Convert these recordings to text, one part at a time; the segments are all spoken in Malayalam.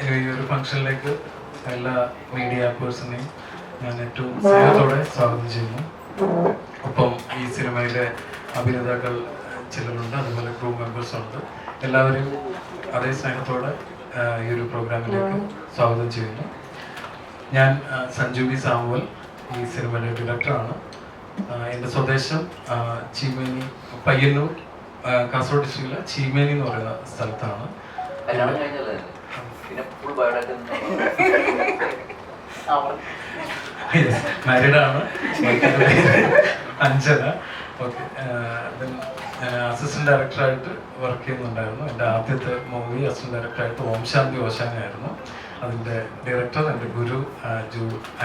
ഈ ഒരു ഫംഗ്ഷനിലേക്ക് എല്ലാ മീഡിയ പേഴ്സണെയും ഞാൻ ഏറ്റവും സ്നേഹത്തോടെ സ്വാഗതം ചെയ്യുന്നു. ഒപ്പം ഈ സിനിമയിലെ അഭിനേതാക്കൾ ചിലരുണ്ട്, അതുപോലെ ക്രൂ മെമ്പേഴ്സ് ഉണ്ട്. എല്ലാവരെയും അതേ സ്നേഹത്തോടെ ഈ ഒരു പ്രോഗ്രാമിലേക്ക് സ്വാഗതം ചെയ്യുന്നു. ഞാൻ സഞ്ജു വി സാമുവൽ, ഈ സിനിമയുടെ ഡയറക്ടറാണ്. എൻ്റെ സ്വദേശം ചീമേനി, പയ്യന്നൂർ, കാസർഗോഡ് ഡിസ്ട്രിക്റ്റിലെ ചീമേനി എന്ന് പറയുന്ന സ്ഥലത്താണ്. മാരീഡാണ്. അഞ്ജന. ഓക്കെ. അസിസ്റ്റന്റ് ഡയറക്ടറായിട്ട് വർക്ക് ചെയ്യുന്നുണ്ടായിരുന്നു. എൻ്റെ ആദ്യത്തെ മൂവി അസിസ്റ്റന്റ് ഡയറക്ടറായിട്ട് ഓം ശാന്തി ഓശാനയായിരുന്നു. അതിൻ്റെ ഡയറക്ടർ എൻ്റെ ഗുരു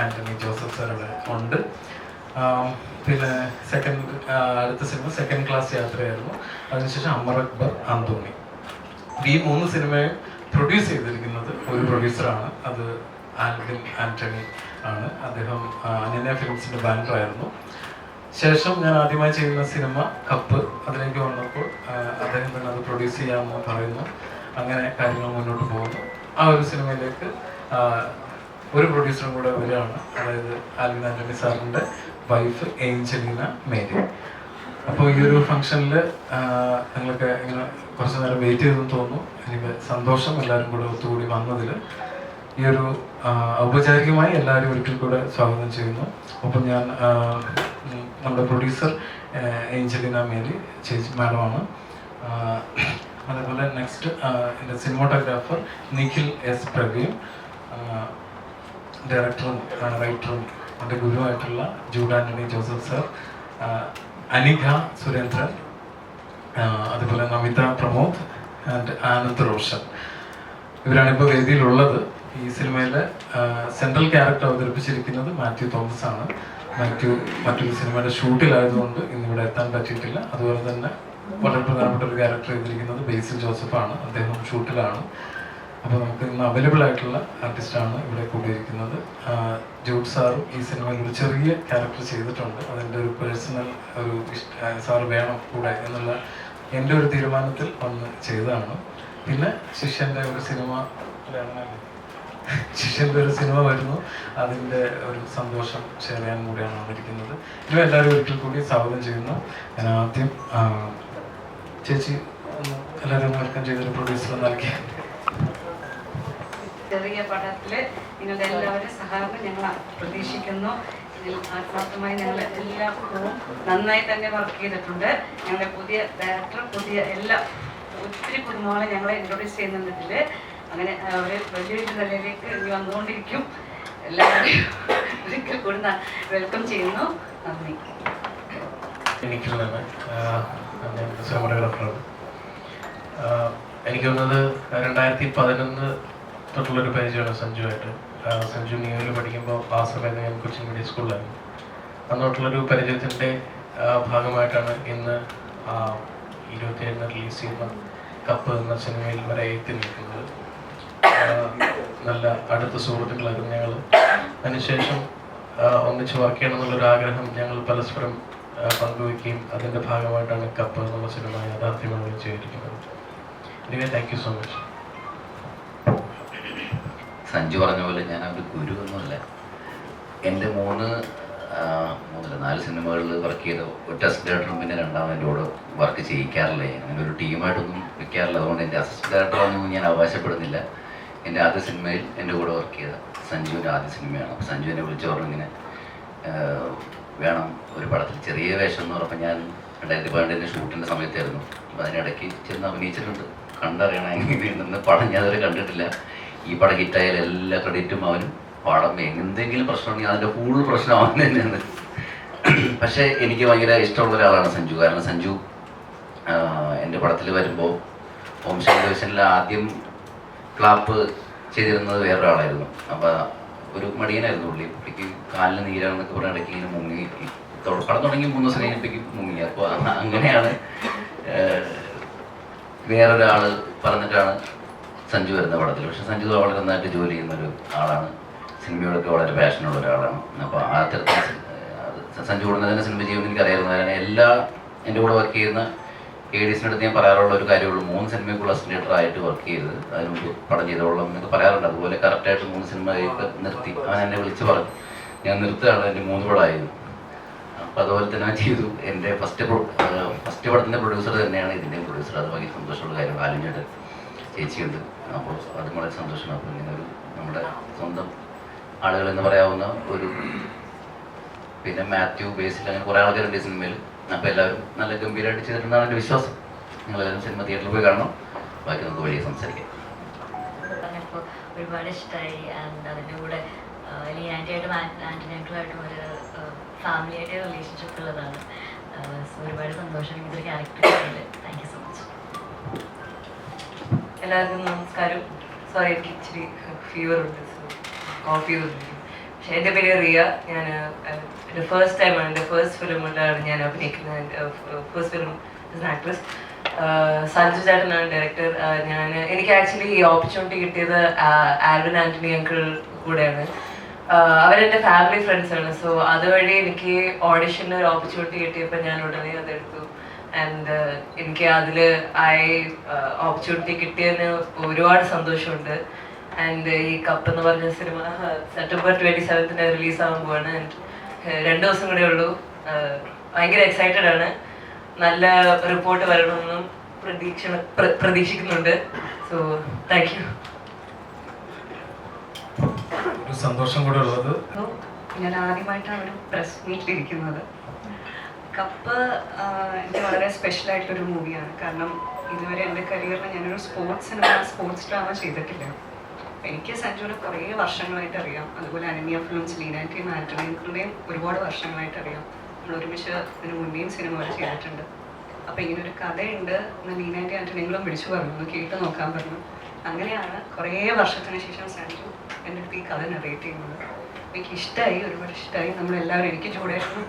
ആൻ്റണി ജോസഫ് സാർ അവിടെ ഉണ്ട്. പിന്നെ അടുത്ത സിനിമ സെക്കൻഡ് ക്ലാസ് യാത്രയായിരുന്നു. അതിനുശേഷം അമർ അക്ബർ അന്തോണി. ഈ 3 സിനിമയും പ്രൊഡ്യൂസ് ചെയ്തിരിക്കുന്നത് ഒരു പ്രൊഡ്യൂസറാണ്. അത് ആൽവിൻ ആൻ്റണി ആണ്. അദ്ദേഹം അനന്യ ഫിലിംസിൻ്റെ ബാനറായിരുന്നു. ശേഷം ഞാൻ ആദ്യമായി ചെയ്യുന്ന സിനിമ കപ്പ്. അതിലേക്ക് വന്നപ്പോൾ അദ്ദേഹം തന്നെ അത് പ്രൊഡ്യൂസ് ചെയ്യാമെന്ന് പറയുന്നു. അങ്ങനെ കാര്യങ്ങൾ മുന്നോട്ട് പോകുന്നു. ആ ഒരു സിനിമയിലേക്ക് ഒരു പ്രൊഡ്യൂസറും കൂടെ വരികയാണ്. അതായത് ആൽവിൻ ആൻ്റണി സാറിൻ്റെ വൈഫ് ഏഞ്ചലീന മേരി. അപ്പോൾ ഈ ഒരു ഫംഗ്ഷനിൽ ഞങ്ങളൊക്കെ ഇങ്ങനെ കുറച്ച് നേരം വെയിറ്റ് ചെയ്തെന്ന് തോന്നുന്നു. എനിക്ക് സന്തോഷം എല്ലാവരും കൂടെ ഒത്തുകൂടി വന്നതിൽ. ഈ ഒരു ഔപചാരികമായി എല്ലാവരും ഒരിക്കൽ കൂടെ സ്വാഗതം ചെയ്യുന്നു. ഒപ്പം ഞാൻ നമ്മുടെ പ്രൊഡ്യൂസർ ഏഞ്ചലീന മേരി ചേച്ചി മാഡമാണ്. അതേപോലെ നെക്സ്റ്റ് എൻ്റെ സിനിമാറ്റോഗ്രാഫർ നിഖിൽ എസ് പ്രവീൺ, ഡയറക്ടറും റൈറ്ററും എൻ്റെ ഗുരുവായിട്ടുള്ള ജൂഡ് ആൻ്റണി ജോസഫ് സാർ, അനിഘ സുരേന്ദ്രൻ, അതുപോലെ നമിത പ്രമോദ് ആൻഡ് ആനന്ദ് റോഷൻ. ഇവരാണ് ഇപ്പോൾ വേദിയിലുള്ളത്. ഈ സിനിമയിലെ സെൻട്രൽ ക്യാരക്ടർ അവതരിപ്പിച്ചിരിക്കുന്നത് മാത്യു തോമസ് ആണ്. മാത്യു മറ്റൊരു സിനിമയുടെ ഷൂട്ടിലായതുകൊണ്ട് ഇന്നിവിടെ എത്താൻ പറ്റിയിട്ടില്ല. അതുപോലെ തന്നെ വളരെ പ്രധാനപ്പെട്ട ഒരു ക്യാരക്ടർ ചെയ്തിരിക്കുന്നത് ബേസിൽ ജോസഫാണ്. അദ്ദേഹം ഷൂട്ടിലാണ്. അപ്പോൾ നമുക്ക് ഇന്ന് അവൈലബിൾ ആയിട്ടുള്ള ആർട്ടിസ്റ്റാണ് ഇവിടെ കൂടിയിരിക്കുന്നത്. ജൂഡ് സാറും ഈ സിനിമയിൽ ഒരു ചെറിയ ക്യാരക്ടർ ചെയ്തിട്ടുണ്ട്. അതിൻ്റെ ഒരു പേഴ്സണൽ ഒരു സാറ് വേണം കൂടെ എന്നുള്ള എൻ്റെ ഒരു തീരുമാനത്തിൽ വന്ന് ചെയ്തതാണ്. പിന്നെ ശിഷ്യൻ്റെ ഒരു സിനിമ വരുന്നു. അതിൻ്റെ ഒരു സന്തോഷം ഷെയർ ചെയ്യാൻ കൂടിയാണ് വന്നിരിക്കുന്നത്. ഇവ എല്ലാവരും ഒരിക്കൽ കൂടി സ്വാഗതം ചെയ്യുന്നു. ഞാൻ ആദ്യം ചേച്ചി എല്ലാവരും വെൽക്കം ചെയ്തൊരു പ്രൊഡ്യൂസർ നൽകി. ചെറിയ പടത്തിൽ നിങ്ങളുടെ എല്ലാവരും സഹകരണം ഞങ്ങൾ പ്രതീക്ഷിക്കുന്നു. ഇതിൽ ആത്മാർത്ഥമായി ഞങ്ങൾ എല്ലാവർക്കും നന്നായി തന്നെ വർക്ക് ചെയ്തിട്ടുണ്ട്. ഞങ്ങളുടെ പുതിയ ഡയറക്ടർ, പുതിയ ഒത്തിരി കുടുംബങ്ങളെ ഞങ്ങളെ ഇൻട്രൊഡ്യൂസ് ചെയ്യുന്നുണ്ട് ഇതിൽ. അങ്ങനെ അവർ വലിയൊരു നിലയിലേക്ക് ഇനി വന്നുകൊണ്ടിരിക്കും. എല്ലാവരെയും ഒരിക്കൽ കൂടി വെൽക്കം ചെയ്യുന്നു. നന്ദി. എനിക്ക് തോന്നുന്നത് 2011 തൊട്ടുള്ളൊരു പരിചയമാണ് സഞ്ജുവായിട്ട്. സഞ്ജു ന്യൂയിൽ പഠിക്കുമ്പോൾ ആ സമയത്ത് ഞാൻ കൊച്ചിൻ മീഡിയ സ്കൂളിലായിരുന്നു. അന്നോട്ടുള്ളൊരു പരിചയത്തിൻ്റെ ഭാഗമായിട്ടാണ് ഇന്ന് 27 റിലീസ് ചെയ്യുന്ന കപ്പ് എന്ന സിനിമയിൽ വരെ എത്തി നിൽക്കുന്നത്. നല്ല അടുത്ത സുഹൃത്തുക്കളായിരുന്നു ഞങ്ങൾ. അതിനുശേഷം ഒന്നിച്ച് വർക്ക് ചെയ്യണം എന്നുള്ളൊരു ആഗ്രഹം ഞങ്ങൾ പരസ്പരം പങ്കുവയ്ക്കുകയും അതിൻ്റെ ഭാഗമായിട്ടാണ് കപ്പ് എന്നുള്ള സിനിമ യാഥാർത്ഥ്യമാവുകയും ചെയ്തിരിക്കുന്നത്. Anyway thank you so much. Sanju പറഞ്ഞ പോലെ ഞാൻ ഒരു ഗുരു ഒന്നുമല്ല. എൻ്റെ 4 സിനിമകളിൽ വർക്ക് ചെയ്ത ഒരു ടെസ്റ്റ് ഡയറക്ടറും പിന്നെ രണ്ടാമത് എൻ്റെ കൂടെ വർക്ക് ചെയ്യിക്കാറില്ല. അങ്ങനെ ഒരു ടീമായിട്ടൊന്നും വെക്കാറില്ല. അതുകൊണ്ട് എൻ്റെ അസിസ്റ്റന്റ് ഡയറക്ടറൊന്നും ഞാൻ അവകാശപ്പെടുന്നില്ല. എൻ്റെ ആദ്യ സിനിമയിൽ എൻ്റെ കൂടെ വർക്ക് ചെയ്ത സഞ്ജുവിൻ്റെ ആദ്യ സിനിമയാണ്. അപ്പോൾ സഞ്ജു എന്നെ വിളിച്ചു പറഞ്ഞു ഇങ്ങനെ വേണം ഒരു പടത്തിൽ ചെറിയ വേഷം എന്ന് പറഞ്ഞപ്പോൾ ഞാൻ 2012 ഷൂട്ടിൻ്റെ സമയത്തായിരുന്നു. അപ്പോൾ അതിനിടയ്ക്ക് ചെന്ന് അഭിനയിച്ചിട്ടുണ്ട്. കണ്ടറിയണം എങ്ങനെയുണ്ടെന്ന്. പടം ഞാൻ അതുവരെ കണ്ടിട്ടില്ല. ഈ പടം ഹിറ്റായാലും എല്ലാ ക്രെഡിറ്റും അവനും. പടം എന്തെങ്കിലും പ്രശ്നമുണ്ടെങ്കിൽ അതിൻ്റെ ഫുൾ പ്രശ്നം അവൻ തന്നെയാണ്. പക്ഷേ എനിക്ക് ഭയങ്കര ഇഷ്ടമുള്ള ഒരാളാണ് സഞ്ജു. കാരണം സഞ്ജു എൻ്റെ പടത്തിൽ വരുമ്പോൾ ഓം ശാന്തി ഓശാനിൽ ആദ്യം ക്ലാപ്പ് ചെയ്തിരുന്നത് വേറൊരാളായിരുന്നു. അപ്പോൾ ഒരു മടിയനായിരുന്നു പുള്ളിക്ക് കാലിന് നീരാണെന്നൊക്കെ പറഞ്ഞ ഇടയ്ക്ക് ഇങ്ങനെ മുങ്ങി. പടം തുടങ്ങി 3 ദിവസം കഴിഞ്ഞപ്പോഴേക്കും മുങ്ങി. അപ്പോൾ അങ്ങനെയാണ് വേറൊരാൾ പറഞ്ഞിട്ടാണ് സഞ്ജു വരുന്ന പടത്തിൽ. പക്ഷെ സഞ്ജു വളരെ നന്നായിട്ട് ജോലി ചെയ്യുന്നൊരു ആളാണ്. സിനിമയോടൊക്കെ വളരെ പാഷനുള്ള ഒരാളാണ്. അപ്പോൾ ആ തരത്തിൽ സഞ്ജു ഉടനെ തന്നെ സിനിമ ചെയ്യുമെന്ന് എനിക്കറിയായിരുന്നു. കാരണം എൻ്റെ കൂടെ വർക്ക് ചെയ്യുന്ന ADs-ന്റെ അടുത്ത് ഞാൻ പറയാറുള്ള ഒരു കാര്യമുള്ളൂ, 3 സിനിമയ്ക്കുള്ള അസിസ്റ്റന്റ് ആയിട്ട് വർക്ക് ചെയ്തത്, അതിന് മുമ്പ് പടം ചെയ്തോളാം എന്നൊക്കെ പറയാറുണ്ട്. അതുപോലെ കറക്റ്റായിട്ട് 3 സിനിമയൊക്കെ നിർത്തി. അവൻ എന്നെ വിളിച്ച് പറഞ്ഞു, ഞാൻ നിർത്തുകയാണ്, എൻ്റെ 3 പടമായിരുന്നു. അപ്പോൾ അതുപോലെ തന്നെ ഞാൻ ചെയ്തു. എൻ്റെ ഫസ്റ്റ് പടത്തിൻ്റെ പ്രൊഡ്യൂസർ തന്നെയാണ് ഇതിൻ്റെയും പ്രൊഡ്യൂസർ. അത് ഭയങ്കര സന്തോഷമുള്ള കാര്യം. ആലിഞ്ഞിട്ട് ചേച്ചിയുണ്ട്. അപ്പോൾ അത് വളരെ സന്തോഷമാണ്. അപ്പോൾ ഇങ്ങനെ ഒരു നമ്മുടെ സ്വന്തം ആളുകൾ എന്ന് പറയാവുന്ന ഒരു, പിന്നെ മാത്യു, ബേസിൽ, അങ്ങനെ കുറേ ആൾക്കാരുണ്ട് ഈ സിനിമയിൽ. അപ്പോൾ എല്ലാവരും നല്ല ഗംഭീരമായിട്ട് ചെയ്തിട്ടുണ്ടെന്നാണ് എൻ്റെ വിശ്വാസം. നിങ്ങളെല്ലാവരും സിനിമ തിയേറ്ററിൽ പോയി കാണണം. ബാക്കി നമുക്ക് വഴിയെ സംസാരിക്കാം. പറഞ്ഞപ്പോൾ ഒരുപാട് ഇഷ്ടമായി. ആൻഡ് അതിൻ്റെ കൂടെ ലീനാൻറ്റിയായിട്ടും ആൻറ്റണിയായിട്ടും ഒരു ഫാമിലിയായിട്ട് റിലേഷൻഷിപ്പ് ഉള്ളതാണ്. സോ ഒരുപാട് സന്തോഷം ഇതൊരു character. Thank you so much. എല്ലാവർക്കും നമസ്കാരം. സോറി, എനിക്ക് ഇച്ചിരി ഫീവർ ഉണ്ട്, കോഫ് ചെയ്തിരിക്കും. പക്ഷേ എൻ്റെ പേര് റിയ. ഞാൻ എൻ്റെ ഫസ്റ്റ് ടൈമാണ്, എൻ്റെ ഫസ്റ്റ് ഫിലിമിലാണ് ഞാൻ അഭിനയിക്കുന്നത്. എൻ്റെ first film as an actress. Sanju ചേട്ടനാണ് ഡയറക്ടർ. എനിക്ക് ആക്ച്വലി ഈ ഓപ്പർച്യൂണിറ്റി കിട്ടിയത് ആൽവിൻ ആൻ്റണി അങ്കിൾ കൂടെയാണ്. അവരെൻ്റെ ഫാമിലി ഫ്രണ്ട്സാണ്. സോ അതുവഴി എനിക്ക് ഓഡിഷന് ഒരു ഓപ്പർച്യൂണിറ്റി കിട്ടിയപ്പോൾ ഞാൻ ഉടനെ അതെടുത്തു. ആൻഡ് എനിക്ക് അതിൽ ഓപ്പർച്യൂണിറ്റി കിട്ടിയതിന് ഒരുപാട് സന്തോഷമുണ്ട്. ആൻഡ് ഈ കപ്പ് എന്ന് പറഞ്ഞ സിനിമ സെപ്റ്റംബർ 27 റിലീസാകാൻ പോവാണ്. ആൻഡ് 2 ദിവസം കൂടെ ഉള്ളൂ. ഭയങ്കര എക്സൈറ്റഡ് ആണ്. നല്ല റിപ്പോർട്ട് വരണമെന്നും പ്രതീക്ഷിക്കുന്നുണ്ട്. So thank you. ഒരു സന്തോഷം കൂടെ ഉള്ളത്, ഞാൻ ആദ്യമായിട്ടാണ് ഒരു പ്രസ് മീറ്റിലിരിക്കുന്നത്. കപ്പ് എനിക്ക് വളരെ സ്പെഷ്യലായിട്ടൊരു മൂവിയാണ്. കാരണം ഇതുവരെ എൻ്റെ കരിയറിൽ ഞാനൊരു സ്പോർട്സ് ഡ്രാമ ചെയ്തിട്ടില്ല. എനിക്ക് സഞ്ജുവിനെ കുറേ വർഷങ്ങളായിട്ട് അറിയാം. അതുപോലെ അനന്യ ഫിലിംസ്, ലീനാൻറ്റിയും ആൻ്റണിയുടെയും ഒരുപാട് വർഷങ്ങളായിട്ട് അറിയാം. നമ്മൾ ഒരുമിച്ച് ഇതിന് മുന്നേയും സിനിമകൾ ചെയ്തിട്ടുണ്ട്. അപ്പോൾ ഇങ്ങനൊരു കഥയുണ്ട് എന്ന് ലീനാൻറ്റി ആൻ്റണിയും വിളിച്ചു പറഞ്ഞു, കേട്ട് നോക്കാൻ പറഞ്ഞു. അങ്ങനെയാണ് കുറേ വർഷത്തിന് ശേഷം സഞ്ജു എൻ്റെ അടുത്ത് ഈ കഥ നറേറ്റ് ചെയ്യുന്നത്. എനിക്ക് ഇഷ്ടമായി, ഒരുപാട് ഇഷ്ടമായി. നമ്മളെല്ലാവരും, എനിക്ക് ചൂടായിരുന്നു,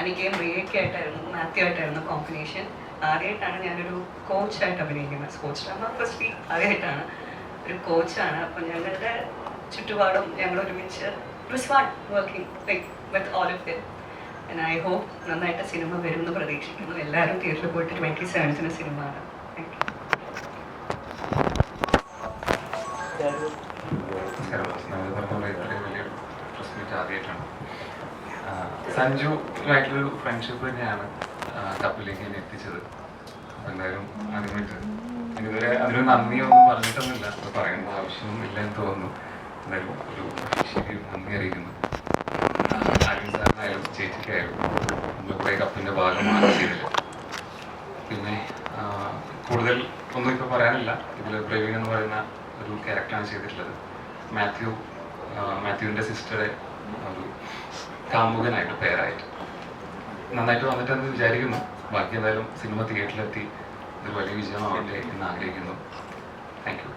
അനിക്കയും റിയയ്ക്ക് ആയിട്ടായിരുന്നു, മാത്യു ആയിട്ടായിരുന്നു കോമ്പിനേഷൻ. ആദ്യമായിട്ടാണ് ഞാനൊരു കോച്ചായിട്ട് അഭിനയിക്കുന്നത്. സ്പോർട്സ് ഡ്രാമ ഫസ്റ്റ് ആദ്യമായിട്ടാണ് ഒരു കോച്ചാണ്. അപ്പോൾ ഞങ്ങളുടെ ചുറ്റുപാടും ഞങ്ങൾ ഒരുമിച്ച് working with all of them. And I hope നന്നായിട്ട് സിനിമ വരുമെന്ന് പ്രതീക്ഷിക്കുന്നു. എല്ലാവരും തിയേറ്ററിൽ പോയിട്ട് 27 സിനിമയാണ്. Thank you. ആദ്യമായിട്ടാണ് സഞ്ജുവായിട്ടുള്ളൊരു ഫ്രണ്ട്ഷിപ്പ് തന്നെയാണ് കപ്പിലേക്ക് എന്നെ എത്തിച്ചത്. അപ്പോൾ എന്തായാലും ആദ്യമായിട്ട് ഇതുവരെ അതിനൊരു നന്ദിയൊന്നും പറഞ്ഞിട്ടൊന്നുമില്ല, അത് പറയേണ്ട ആവശ്യമൊന്നും ഇല്ല എന്ന് തോന്നുന്നു. എന്തായാലും ഒരു ശരി നന്ദി അറിയിക്കുന്നു. ആലിൻ സാറിനായാലും ചേച്ചിക്കായാലും നമ്മൾ കുറേ കപ്പിൻ്റെ ഭാഗമാണ് ചെയ്തത്. പിന്നെ കൂടുതൽ ഒന്നും ഇപ്പോൾ പറയാനില്ല. ഇതിൽ പ്രവീൺ എന്ന് പറയുന്ന ഒരു ക്യാരക്ടറാണ് ചെയ്തിട്ടുള്ളത്. മാത്യുവിൻ്റെ സിസ്റ്ററെ ഒരു കാമുകനായിട്ട് പേരായിട്ട് നന്നായിട്ട് വന്നിട്ടെന്ന് വിചാരിക്കുന്നു. ബാക്കി എന്തായാലും സിനിമ തിയേറ്ററിലെത്തി ഇതൊരു വലിയ വിജയമാവട്ടെ എന്ന് ആഗ്രഹിക്കുന്നു. Thank you.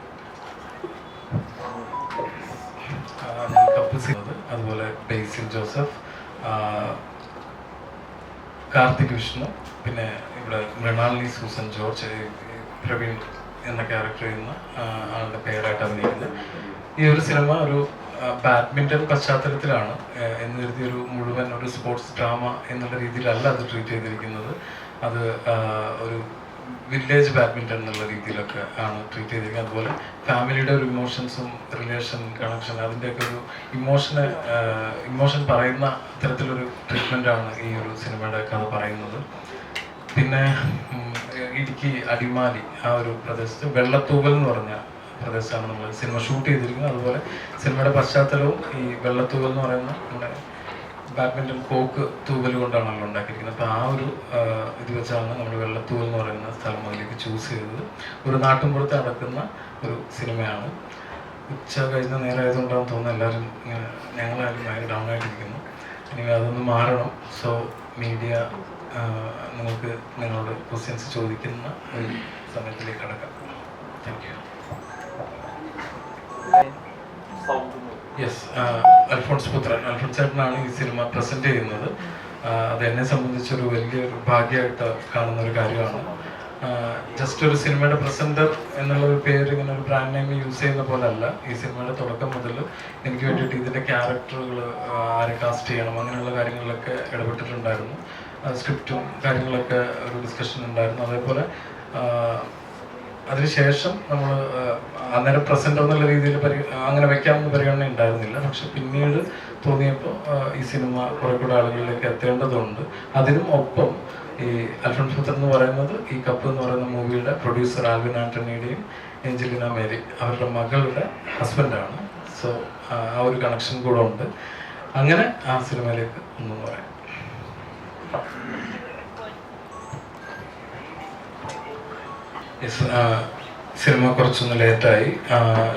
കപ്പ് ചെയ്യുന്നത്, അതുപോലെ ബേസിൽ ജോസഫ്, കാർത്തിക് വിഷ്ണു, പിന്നെ ഇവിടെ മൃണാലിനി സൂസൻ ജോർജ്, പ്രവീൺ എന്ന ക്യാരക്ടർ ചെയ്യുന്ന ആളുടെ പേരായിട്ട് അഭിനയിക്കുന്നത്. ഈ ഒരു സിനിമ ഒരു ബാഡ്മിൻ്റൺ പശ്ചാത്തലത്തിലാണ് എന്ന് കരുതി ഒരു മുഴുവൻ ഒരു സ്പോർട്സ് ഡ്രാമ എന്നുള്ള രീതിയിലല്ല അത് ട്രീറ്റ് ചെയ്തിരിക്കുന്നത്. അത് ഒരു വില്ലേജ് ബാഡ്മിൻ്റൺ എന്നുള്ള രീതിയിലൊക്കെ ആണ് ട്രീറ്റ് ചെയ്തിരിക്കുന്നത്. അതുപോലെ ഫാമിലിയുടെ ഒരു ഇമോഷൻസും റിലേഷൻ കണക്ഷൻ അതിൻ്റെയൊക്കെ ഒരു ഇമോഷൻ പറയുന്ന തരത്തിലൊരു ട്രീറ്റ്മെൻറ്റാണ് ഈ ഒരു സിനിമയുടെ കഥ പറയുന്നത്. പിന്നെ ഇടുക്കി അടിമാലി ആ ഒരു പ്രദേശത്ത് വെള്ളത്തൂവൽ എന്ന് പറഞ്ഞ പ്രദേശത്താണ് നമ്മൾ സിനിമ ഷൂട്ട് ചെയ്തിരിക്കുന്നത്. അതുപോലെ സിനിമയുടെ പശ്ചാത്തലവും ഈ വെള്ളത്തൂവൽ എന്ന് പറയുന്ന നമ്മുടെ ബാഡ്മിൻ്റൺ കോക്ക് തൂവൽ കൊണ്ടാണ് നമ്മൾ ഉണ്ടാക്കിയിരിക്കുന്നത്. അപ്പോൾ ആ ഒരു ഇത് വെച്ചാണ് നമ്മൾ വെള്ളത്തൂവൽ എന്ന് പറയുന്ന സ്ഥലം അതിലേക്ക് ചൂസ് ചെയ്തത്. ഒരു നാട്ടിൻപുറത്ത് നടക്കുന്ന ഒരു സിനിമയാണ്. ഉച്ച കഴിഞ്ഞ നേരമായതുകൊണ്ടാണെന്ന് തോന്നുന്നു എല്ലാവരും ഇങ്ങനെ ഞങ്ങളായാലും ഭയങ്കര ഡൗൺ ആയിട്ടിരിക്കുന്നു. ഇനി അതൊന്ന് മാറണം. സോ മീഡിയ നിങ്ങൾക്ക് നിങ്ങളോട് ക്വസ്റ്റ്യൻസ് ചോദിക്കുന്ന ഒരു സമയത്തിലേക്ക് കടക്കാം. Thank you. യെസ്, അൽഫോൺസ് പുത്രൻ, അൽഫോൺസ് ചേട്ടനാണ് ഈ സിനിമ പ്രസൻറ്റ് ചെയ്യുന്നത്. അത് എന്നെ സംബന്ധിച്ചൊരു വലിയൊരു ഭാഗ്യമായിട്ട് കാണുന്ന ഒരു കാര്യമാണ്. ജസ്റ്റ് ഒരു സിനിമയുടെ പ്രസൻറ്റർ എന്നുള്ള ഒരു പേര് ഇങ്ങനെ ഒരു ബ്രാൻഡ് നെയിം യൂസ് ചെയ്യുന്ന പോലെ അല്ല. ഈ സിനിമയുടെ തുടക്കം മുതൽ എനിക്ക് വേണ്ടിയിട്ട് ഇതിൻ്റെ ക്യാരക്ടറുകൾ ആരെ കാസ്റ്റ് ചെയ്യണം അങ്ങനെയുള്ള കാര്യങ്ങളിലൊക്കെ ഇടപെട്ടിട്ടുണ്ടായിരുന്നു. സ്ക്രിപ്റ്റും കാര്യങ്ങളൊക്കെ ഒരു ഡിസ്കഷൻ ഉണ്ടായിരുന്നു. അതേപോലെ അതിനുശേഷം നമ്മൾ അന്നേരം പ്രസൻറ്റർ എന്നുള്ള രീതിയിൽ അങ്ങനെ വെക്കാമെന്ന് പരിഗണന ഉണ്ടായിരുന്നില്ല. പക്ഷെ പിന്നീട് തോന്നിയപ്പോൾ ഈ സിനിമ കുറെ കൂടെ ആളുകളിലേക്ക് എത്തേണ്ടതുണ്ട്. അതിനും ഒപ്പം ഈ അൽഫോൺസ് പുത്രൻ എന്ന് പറയുന്നത് ഈ കപ്പ് എന്ന് പറയുന്ന മൂവിയുടെ പ്രൊഡ്യൂസർ ആൽവിൻ ആന്റണിയുടെയും ഏഞ്ചലിന മേരി അവരുടെ മകളുടെ ഹസ്ബൻഡാണ്. സോ ആ ഒരു കണക്ഷൻ കൂടെ ഉണ്ട്. അങ്ങനെ ആ സിനിമയിലേക്ക് ഒന്നും പറയാം. സിനിമ കുറച്ചൊന്ന് ലേറ്റായി.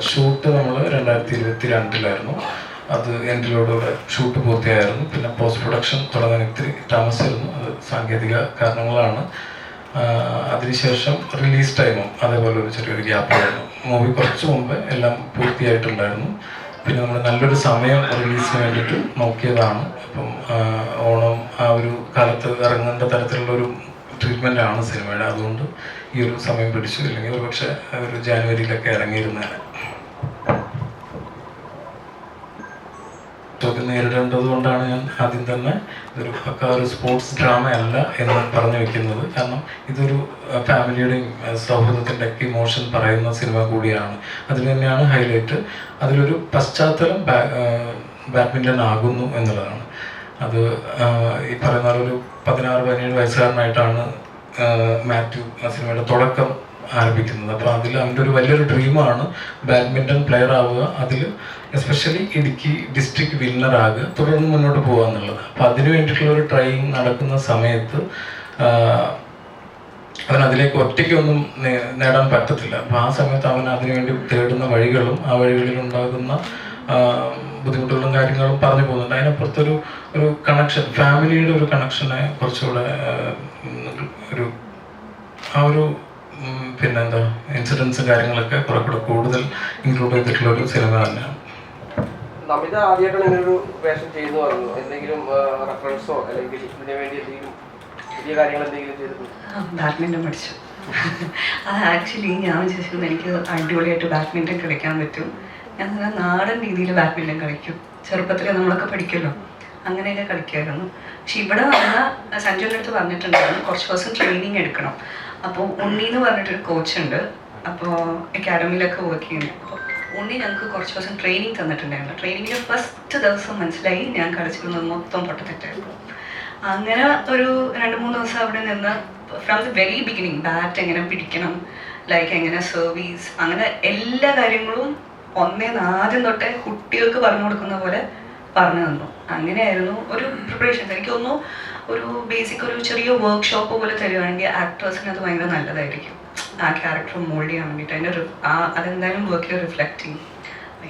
ഷൂട്ട് നമ്മൾ 2022 അത് എൻഡിലൂടെ ഷൂട്ട് പൂർത്തിയായിരുന്നു. പിന്നെ പോസ്റ്റ് പ്രൊഡക്ഷൻ തുടങ്ങാൻ ഇത്തിരി താമസിച്ചിരുന്നു. അത് സാങ്കേതിക കാരണങ്ങളാണ്. അതിനുശേഷം റിലീസ് ടൈമും അതേപോലെ ഒരു ചെറിയൊരു ഗ്യാപ്പായിരുന്നു. മൂവി കുറച്ച് മുമ്പ് എല്ലാം പൂർത്തിയായിട്ടുണ്ടായിരുന്നു. പിന്നെ നമ്മൾ നല്ലൊരു സമയം റിലീസിന് വേണ്ടിയിട്ട് നോക്കിയതാണ്. അപ്പം ഓണം ആ ഒരു കാലത്ത് ഇറങ്ങേണ്ട തരത്തിലുള്ളൊരു ട്രീറ്റ്മെൻറ്റാണ് സിനിമയുടെ. അതുകൊണ്ട് ഈ ഒരു സമയം പിടിച്ചു. ഇല്ലെങ്കിൽ ഒരു പക്ഷേ ഒരു ജാനുവരിയിലൊക്കെ ഇറങ്ങിയിരുന്നേനെ. ചോദ്യം നേരിടേണ്ടത് കൊണ്ടാണ് ഞാൻ ആദ്യം തന്നെ ഇതൊരു പക്ക ഒരു സ്പോർട്സ് ഡ്രാമ അല്ല എന്ന് പറഞ്ഞു വെക്കുന്നത്. കാരണം ഇതൊരു ഫാമിലിയുടെയും സൗഹൃദത്തിൻ്റെ ഒക്കെ ഇമോഷൻ പറയുന്ന സിനിമ കൂടിയാണ്. അതിൽ തന്നെയാണ് ഹൈലൈറ്റ്. അതിലൊരു പശ്ചാത്തലം ബാഡ്മിൻ്റൺ ആകുന്നു എന്നുള്ളതാണ്. അത് ഈ പറയുന്ന ഒരു 16-17 വയസ്സുകാരനായിട്ടാണ് മാത്യു ആ സിനിമയുടെ തുടക്കം ആരംഭിക്കുന്നത്. അപ്പോൾ അതിൽ അവൻ്റെ ഒരു വലിയൊരു ഡ്രീമാണ് ബാഡ്മിൻ്റൺ പ്ലെയർ ആവുക, അതിൽ എസ്പെഷ്യലി ഇടുക്കി ഡിസ്ട്രിക്ട് വിന്നർ ആകുക, തുടർന്ന് മുന്നോട്ട് പോകുക എന്നുള്ളത്. അപ്പോൾ അതിന് വേണ്ടിയിട്ടുള്ള ഒരു ട്രെയിനിങ് നടക്കുന്ന സമയത്ത് അവൻ അതിലേക്ക് ഒറ്റയ്ക്കൊന്നും നേടാൻ പറ്റത്തില്ല. അപ്പോൾ ആ സമയത്ത് അവൻ അതിനുവേണ്ടി തേടുന്ന വഴികളും ആ വഴികളിൽ ഉണ്ടാകുന്ന ബുദ്ധിമുട്ടുകളും കാര്യങ്ങളും പറഞ്ഞു പോകുന്നുണ്ട്. അതിനപ്പുറത്തൊരു കണക്ഷൻ, ഫാമിലിയുടെ ഒരു കണക്ഷനെ കുറച്ചുകൂടെ ഒരു ആ ഒരു പിന്നെന്താ ഇൻസിഡൻസും കാര്യങ്ങളൊക്കെ കുറെ കൂടെ കൂടുതൽ ഇൻക്ലൂഡ് ചെയ്തിട്ടുള്ള ഒരു സിനിമ തന്നെയാണ്. നമിത ആദ്യമായിട്ടാണ് ഇങ്ങനൊരു വേഷം ചെയ്തു പറഞ്ഞു. എന്തെങ്കിലും റെഫറൻസോ അല്ലെങ്കിൽ ഇതിനു വേണ്ടി എന്തെങ്കിലും പുതിയ കാര്യങ്ങൾ എന്തെങ്കിലും ചെയ്തിട്ടുണ്ടോ? ബാഡ്മിൻ്റൺ പഠിച്ചു. അത് ആക്ച്വലി ഞാൻ വിചാരിച്ചിരുന്നു എനിക്ക് അടിപൊളിയായിട്ട് ബാഡ്മിൻ്റൺ കളിക്കാൻ പറ്റും. ഞാൻ നല്ല നാടൻ രീതിയിൽ ബാഡ്മിൻ്റൺ കളിക്കും. ചെറുപ്പത്തിൽ നമ്മളൊക്കെ പഠിക്കുമല്ലോ, അങ്ങനെയൊക്കെ കളിക്കുമായിരുന്നു. പക്ഷെ ഇവിടെ വന്ന സഞ്ജുവിൻ്റെ അടുത്ത് പറഞ്ഞിട്ടുണ്ടായിരുന്നു കുറച്ച് ദിവസം ട്രെയിനിങ് എടുക്കണം. അപ്പോൾ ഉണ്ണി എന്ന് പറഞ്ഞിട്ടൊരു കോച്ചുണ്ട്, അപ്പോൾ അക്കാഡമിയിലൊക്കെ വർക്ക് ചെയ്യുന്നു. അപ്പോൾ ഉണ്ണി ഞങ്ങൾക്ക് കുറച്ച് ദിവസം ട്രെയിനിങ് തന്നിട്ടുണ്ടായിരുന്നു. ട്രെയിനിങ്ങിൻ്റെ ഫസ്റ്റ് ദിവസം മനസ്സിലായി ഞാൻ കളിച്ചിരുന്നത് മൊത്തം പൊട്ടത്തെറ്റായിരുന്നു. അങ്ങനെ ഒരു 2-3 ദിവസം അവിടെ നിന്ന് from the very beginning bat എങ്ങനെ പിടിക്കണം, ലൈക്ക് എങ്ങനെ സർവീസ്, അങ്ങനെ എല്ലാ കാര്യങ്ങളും ആദ്യം തൊട്ടേ കുട്ടികൾക്ക് പറഞ്ഞു കൊടുക്കുന്ന പോലെ പറഞ്ഞു തന്നു. അങ്ങനെയായിരുന്നു ഒരു പ്രിപ്പറേഷൻ. എനിക്ക് തോന്നുന്നു ഒരു ബേസിക് ഒരു ചെറിയ വർക്ക്ഷോപ്പ് പോലെ തരുവാണെങ്കിൽ ആക്ടേഴ്സിന് അത് ഭയങ്കര നല്ലതായിരിക്കും. ആ ക്യാരക്ടർ മോൾഡ് ചെയ്യാൻ വേണ്ടിയിട്ട് അതിൻ്റെ അതെന്തായാലും വർക്കിൽ റിഫ്ലക്റ്റ് ചെയ്യും.